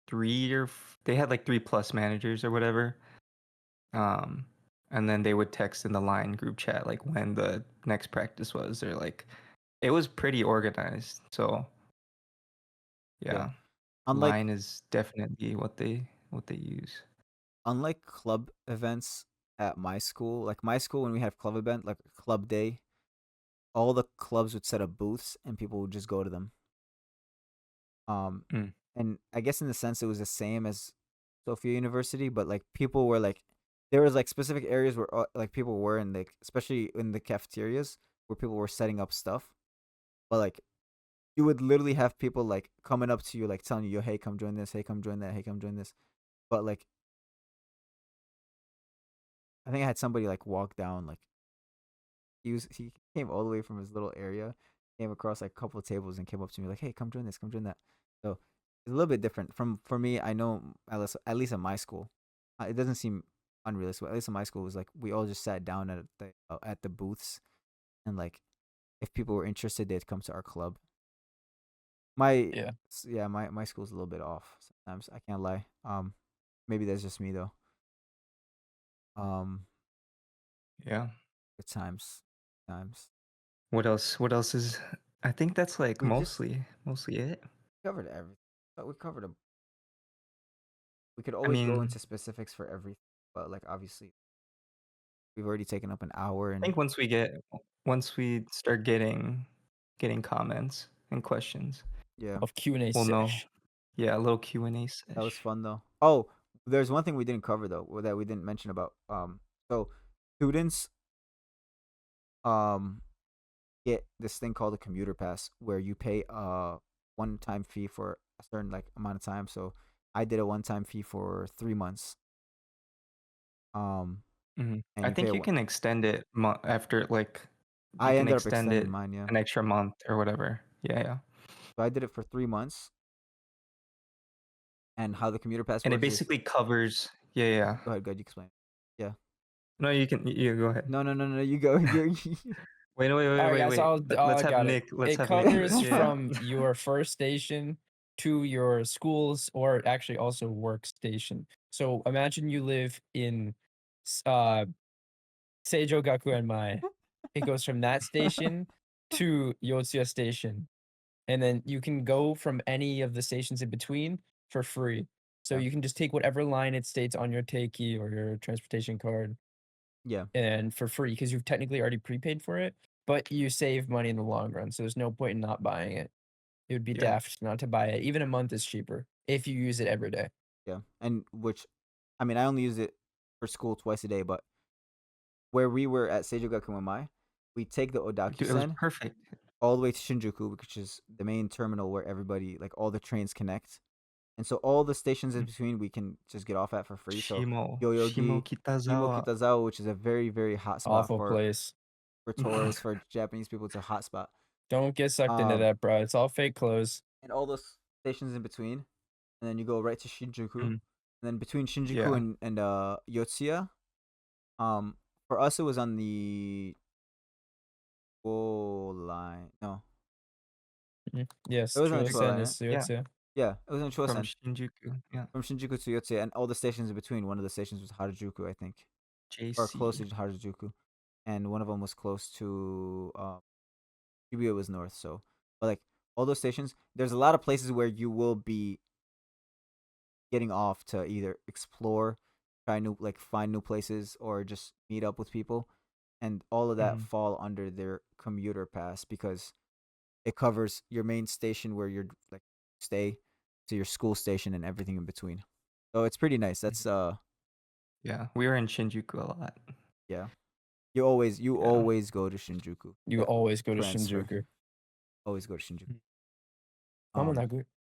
3+ managers or whatever. Um and then they would text in the line group chat like when the next practice was or like it was pretty organized. So Yeah. yeah, Unlike line is definitely what they use. unlike club events at my school, like my school when we have club event, like club day, all the clubs would set up booths and people would just go to them. Um, Mm. and I guess in the sense it was the same as Sophia University, but like people were like there was like specific areas where like people were in like especially in the cafeterias where people were setting up stuff. But like you would literally have people like coming up to you like telling you, "Yo, hey, come join this. Hey, come join that. Hey, come join this." But like I think I had somebody like walk down like he came all the way from his little area, came across like a couple of tables and came up to me like, "Hey, come join this, come join that." So it's a little bit different from for me. I know at least at my school, it doesn't seem unrealistic. But at least in my school, it was like we all just sat down at the booths and like if people were interested, they'd come to our club. My Yeah. yeah, my school's a little bit off sometimes. I can't lie. Maybe that's just me though. Um, Yeah. at times What else is I think that's like we just mostly it. covered everything. But we covered a we could I always go mean, into specifics for everything, but like obviously we've already taken up an hour I and think once we start getting comments and questions, yeah, Of Q&A we'll know. sesh. Yeah, a little Q&A that was sesh. fun though. Oh, there's one thing we didn't cover though, that we didn't mention about so students um get this thing called a commuter pass where you pay a one-time fee for a certain like amount of time. So I did a one-time fee for 3 months. And I you pay think you can extend it after like you I can ended up extend it extending mine, yeah. an extra month or whatever. Yeah. So I did it for 3 months. And how the commuter pass And it works is basically covers. Yeah. Go ahead, you explain. Yeah. No, you can. You go ahead. No, you go. You're Wait. All right, guys, Let's have got it. Nick. Let's It have Nick. covers Yeah. from your first station to your schools, or actually also workstation. So imagine you live in Seijo Gakuenmai. It goes from that station to Yotsuya Station. And then you can go from any of the stations in between for free. So Yeah. you can just take whatever line it states on your Teiki or your transportation card Yeah. and for free because you've technically already prepaid for it, but you save money in the long run. So there's no point in not buying it. It would be Yeah. daft not to buy it. Even a month is cheaper if you use it every day. Yeah. And I only use it for school twice a day, but where we were at Seijogaku Mamai, we take the Dude, it was Odakusen perfect. all the way to Shinjuku, which is the main terminal where everybody, like all the trains connect. And so all the stations in between we can just get off at for free. So Shimo Yoyogi, Kitazawa. Kitazawa, which is a very, very hot spot Awful place. for tourists, for Japanese people. It's a hot spot. Don't get sucked into that, bro. It's all fake clothes. And all those stations in between, and then you go right to Shinjuku. Mm. And then between Shinjuku Yeah. and Yotsuya, for us it was on the line. No, Yes, it was on the Chuo-sen line, is right? Yotsuya. Yeah, it was on From Chuosen. Shinjuku. Yeah. From Shinjuku to Yotsuya, and all the stations in between. One of the stations was Harajuku, I think, or close to JC. Harajuku, and one of them was close to Shibuya was north. So, but like all those stations, there's a lot of places where you will be getting off to either explore, find new places, or just meet up with people, and all of that fall under their commuter pass because it covers your main station where you're like stay to your school station and everything in between. So it's pretty nice. That's Yeah, we were in Shinjuku a lot. yeah. You always go to Shinjuku. You always go to transfer. Shinjuku. Always go to Shinjuku.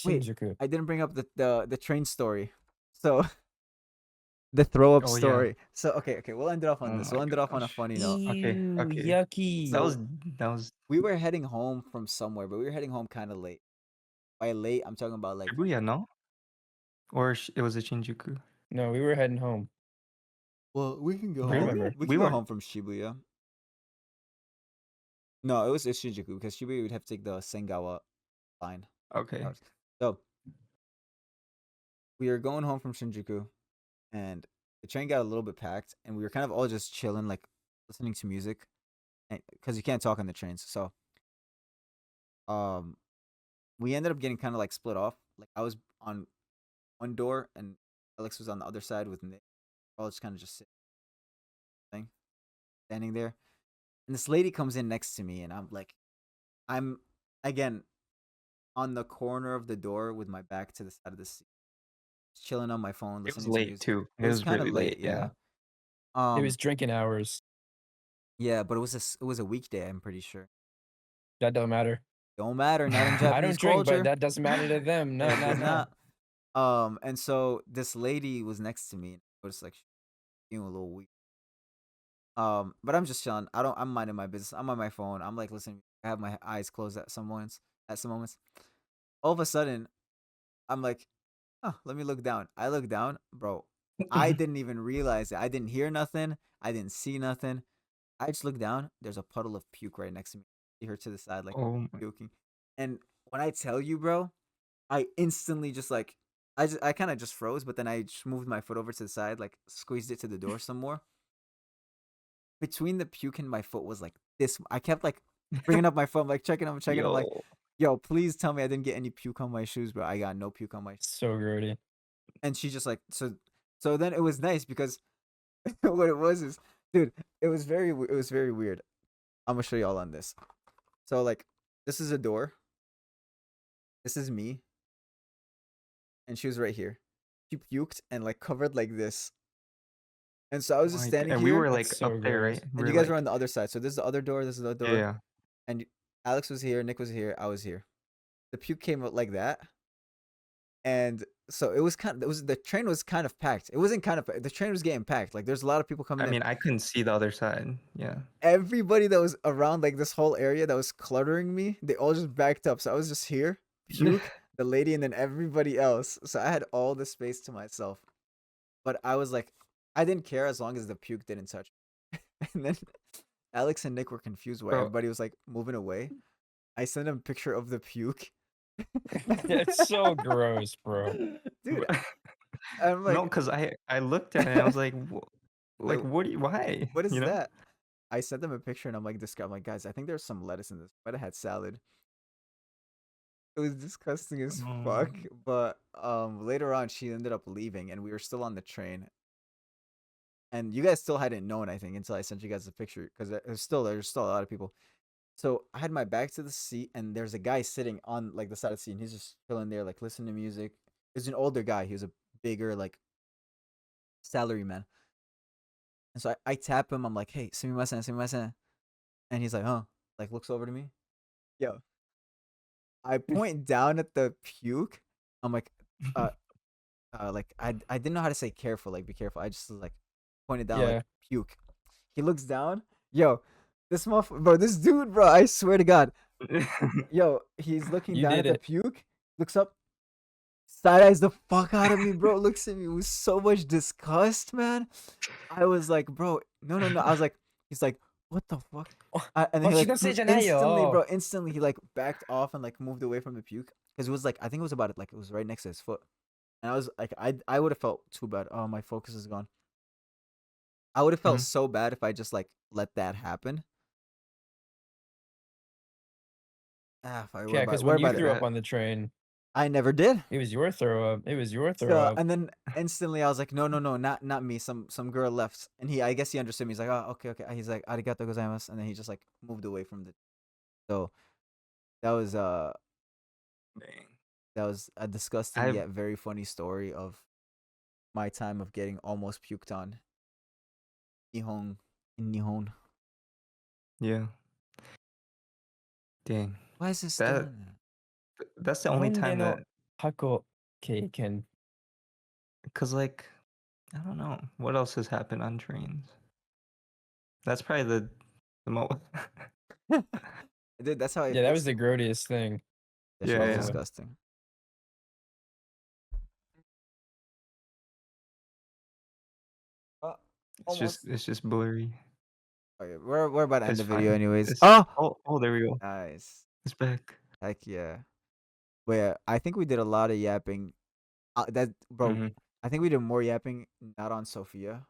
Wait, Shinjuku. I didn't bring up the train story. So the throw up story. Yeah. So okay, we'll end it off on this. We'll end it off on a funny note. Okay. Yucky. So that was. We were heading home from somewhere, but we were heading home kind of late. By late, I'm talking about like Shibuya, no? Or it was a Shinjuku. No, we were heading home. Well, we can go I home. remember. We can go home from Shibuya. No, it's Shinjuku because Shibuya would have to take the Sengawa line. Okay. So we were going home from Shinjuku, and the train got a little bit packed, and we were kind of all just chilling, like listening to music, because you can't talk on the trains. So, we ended up getting kind of like split off. Like I was on one door, and Alex was on the other side with Nick. All just kind of just standing there, and this lady comes in next to me, and I'm again on the corner of the door with my back to the side of the seat, chilling on my phone, It was listening to late music. too. It was kind really of late, yeah. It was drinking hours. Yeah, but it was a weekday. I'm pretty sure. That don't matter. Don't matter. Not in Japanese I don't drink, culture. but that doesn't matter to them. No, It does no. not. And so this lady was next to me. I was like feeling a little weak. But I'm just chilling. I'm minding my business. I'm on my phone. I'm like listening. I have my eyes closed at some moments. All of a sudden, I'm like, oh, let me look down. I look down, bro. I didn't even realize it. I didn't hear nothing. I didn't see nothing. I just look down. There's a puddle of puke right next to me. See her to the side, like puking. And when I tell you, bro, I instantly just like I kind of just froze, but then I just moved my foot over to the side, like squeezed it to the door some more. Between the puke and my foot was like this. I kept like bringing up my phone, like checking them. I'm like, yo, please tell me I didn't get any puke on my shoes, bro. I got no puke on my shoes. So grody. And she just like so then it was nice because what it was is, dude, it was very weird. I'm gonna show y'all on this. So like this is a door. This is me. And she was right here. She puked and like covered like this. And so I was just standing and here. we were like up there, right? And you guys were on the other side. So this is the other door. This is the other door. Yeah. And Alex was here. Nick was here. I was here. The puke came out like that. And so the train was kind of packed. It wasn't kind of the train was getting packed. Like there's a lot of people coming I in. mean, I couldn't see the other side. Yeah. Everybody that was around like this whole area that was cluttering me, they all just backed up. So I was just here, puke, the lady, and then everybody else. So I had all the space to myself. But I was like, I didn't care as long as the puke didn't touch me. And then Alex and Nick were confused why Bro, everybody was like moving away. I sent them a picture of the puke. It's so gross, bro. Dude, I'm no, like, because I looked at it and I was like, wait, what do you, why? what is You know? that? I sent them a picture and I'm like, I'm like, guys, I think there's some lettuce in this. Might have had salad. It was disgusting as fuck. Um, But later on she ended up leaving and we were still on the train. And you guys still hadn't known, I think, until I sent you guys the picture because there's still a lot of people. So I had my back to the seat and there's a guy sitting on like the side of the seat and he's just chilling there, like listening to music. He's an older guy. He was a bigger like salary man. And so I tap him. I'm like, hey, sumimasen. And he's like, huh? Like looks over to me. Yo, I point down at the puke. I'm uh, like I didn't know how to say careful, like be careful. I just like pointed down like Yeah, puke. He looks down. Yo, this bro, this dude, bro. I swear to God, yo, he's looking you down did at the it. puke. Looks up, side eyes the fuck out of me, bro. Looks at me with so much disgust, man. I was like, bro, no. I was like, he's like, what the fuck? And then he like 星のせいじゃないよ。 bro, instantly he like backed off and like moved away from the puke because it was like I think it was about it like it was right next to his foot, and I was like I would have felt too bad. Oh, my focus is gone. I would have felt Mhm. so bad if I just like let that happen. Ah, if I Yeah, because worry when you about it. threw up That- on the train, I never did. it was your throw up. It was your throw So up. and then instantly I was like, no, not me. Some girl left, and I guess he understood me. He's like, oh, okay. He's like, arigato gozaimasu, and then he just like moved away from the. So that was Dang. that was a disgusting I've yet very funny story of my time of getting almost puked on. Nihon in Nihon. yeah. Dang. Why is this still That in there? that's the only time that Hako Keiken. because like I don't know what else has happened on trains. That's probably the most. Dude, that's how I Yeah, that was fixed the it. grodiest thing. That shit Yeah, was yeah. disgusting. Almost. It's just blurry. Okay, we're about to end It's the video fine. anyways. It's Oh, oh there we go. nice. It's back. Heck yeah. But yeah, I think we did a lot of yapping. That bro, Mhm. I think we did more yapping not on Sophia.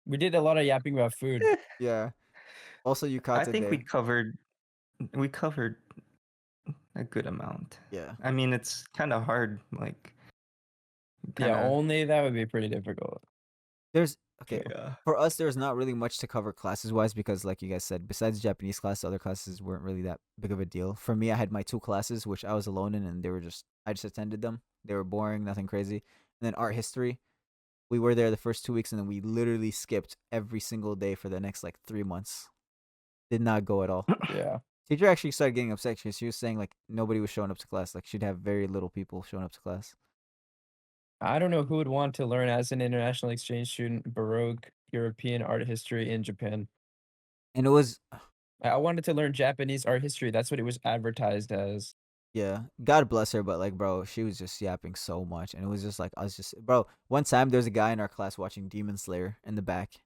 We did a lot of yapping about food. Yeah. Also, I Yukata think we Day. covered a good amount. Yeah. I mean, it's kind of hard, like Yeah, kind of. only that would be pretty difficult. There's okay. Yeah. For us, there's not really much to cover classes wise because, like you guys said, besides Japanese class, other classes weren't really that big of a deal. For me, I had my 2 classes, which I was alone in, and I just attended them. They were boring, nothing crazy. And then art history, we were there the first 2 weeks, and then we literally skipped every single day for the next like 3 months. Did not go at all. Yeah. Teacher actually started getting upset because she was saying like nobody was showing up to class. Like she'd have very little people showing up to class. I don't know who would want to learn as an international exchange student Baroque European art history in Japan. And it was I wanted to learn Japanese art history. That's what it was advertised as. yeah, God bless her, but like, bro, she was just yapping so much, and it was just like I was just, bro. One time, there's a guy in our class watching Demon Slayer in the back.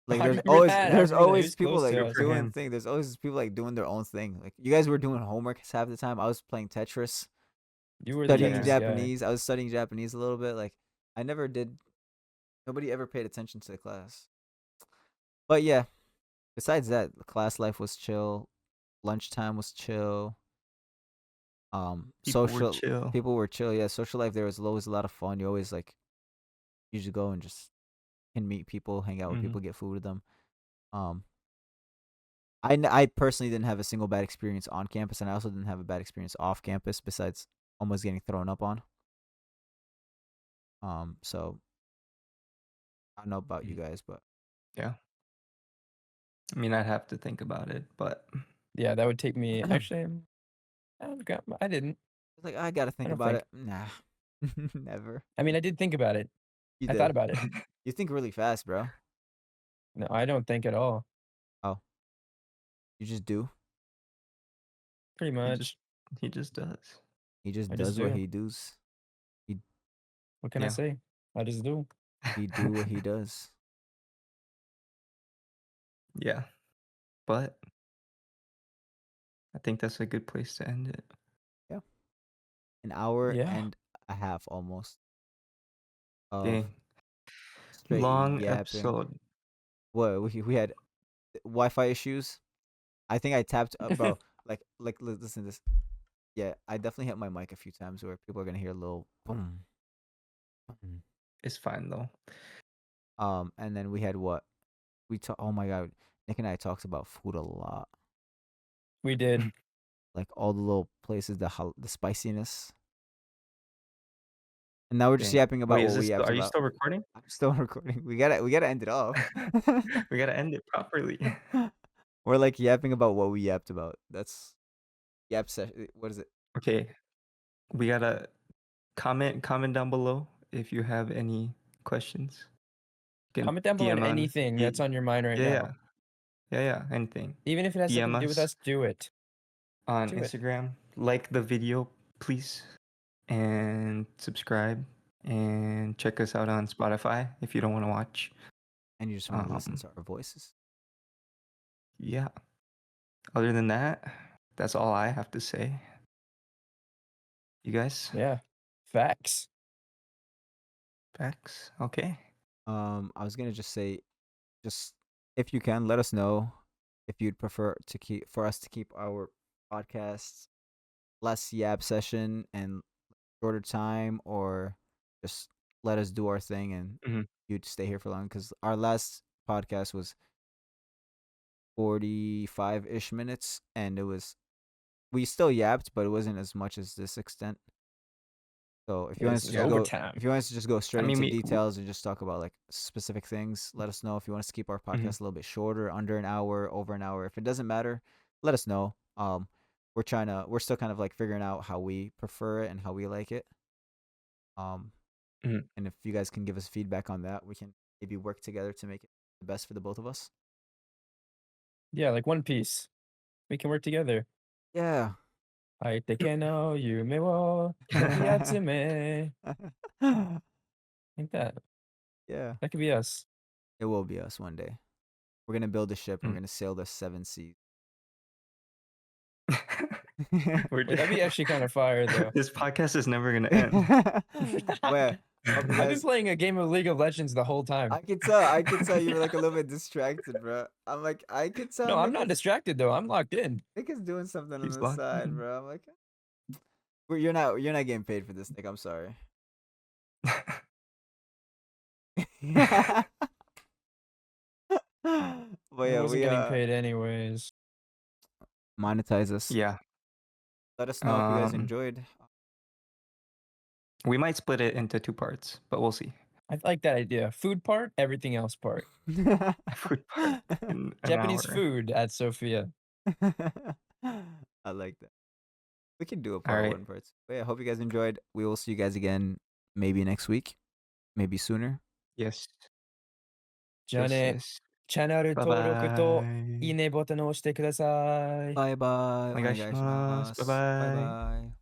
Like, I remember that. I there's remember that. He always was people close like to Good us. for doing him. thing. There's always people like doing their own thing. Like, you guys were doing homework half the time. I was playing Tetris, You were the studying Tetris Japanese. I was studying Japanese a little bit. Like, I never did. Nobody ever paid attention to the class. But yeah, besides that, the class life was chill. Lunchtime was chill. People were Social chill. people were chill. Yeah, social life there was always a lot of fun. You always like usually go and just can meet people, hang out with Mhm. people, get food with them. Um, I personally didn't have a single bad experience on campus, and I also didn't have a bad experience off campus besides almost getting thrown up on. So I don't know about you guys, but Yeah. I mean, I'd have to think about it, but Yeah, that would take me. Actually, I didn't. It's like I gotta I think don't about think. it. Nah, never. I mean, I did think about it. You I thought did. about it. You think really fast, bro. No, I don't think at all. Oh, you just do. Pretty He just much. he just does. He just I just does what do. he does. He What can I Yeah. say? I just do. he do what he does. Yeah. But I think that's a good place to end it. Yeah, an hour Yeah. and a half almost of Dang. straight Long yapping. episode. What we had Wi-Fi issues. I think I tapped bro. Listen to this. Yeah, I definitely hit my mic a few times where people are gonna hear a little boom, boom. It's fine though. And then we had what we talk. Oh my god, Nick and I talked about food a lot. We did. Like all the little places, the spiciness. And now we're just Dang. yapping about Wait, what we yapped are you about. still recording? I'm still recording. We gotta end it off. We gotta end it properly. We're like yapping about what we yapped about. That's yap session. What is it? Okay. We gotta comment down below if you have any questions. You can Comment down below on DM on anything that's on your mind right yeah, now. yeah, anything. Even if it has DM nothing to do with us, do it. on Do it. Instagram. Like the video, please, and subscribe, and check us out on Spotify if you don't want to watch. And you just want to listen to our voices. Yeah. Other than that, that's all I have to say. You guys? Yeah. Facts. Facts? Okay. I was gonna just say, just if you can, let us know if you'd prefer for us to keep our podcasts less yap session and shorter time, or just let us do our thing and Mhm. you'd stay here for long. Because our last podcast was 45-ish minutes, and we still yapped, but it wasn't as much as this extent. So if you Yeah, want this us to is just overtime. if you want us to just go straight I mean, into details and just talk about like specific things, let us know. If you want us to keep our podcast a little bit shorter, under an hour, over an hour, if it doesn't matter, let us know. We're still kind of like figuring out how we prefer it and how we like it. Mhm. And if you guys can give us feedback on that, we can maybe work together to make it the best for the both of us. Yeah, like One Piece. We can work together. Yeah. 相手の夢をかき集め like that. Yeah. That could be us. It will be us one day. We're gonna build a ship and we're Mm. gonna sail the 7 seas. Wait, that'd be actually kind of fire, though. This podcast is never gonna end. Where? Hope you I've been guys. playing a game of League of Legends the whole time. I could tell you were like a little bit distracted, bro. I'm like, I could tell. No, I'm not distracted though. I'm locked in. Nick is doing something on He's the locked side, in. bro. I'm like, you're not getting paid for this, Nick. I'm sorry. But I yeah, wasn't we getting paid anyways. monetize us. Yeah. Let us know if you guys enjoyed. We might split it into 2 parts, but we'll see. I like that idea. Food part, everything else part. Food part in an Japanese hour. food at Sophia. I like that. We can do a All part right. 1 parts. But yeah, hope you guys enjoyed. We will see you guys again maybe next week, maybe sooner. Yes. じゃあね、 Yes. チャンネル登録といい Bye-bye. ねボタンを押してください。バイバイ。お願いします。お願いします。バイバイ。バイバイ。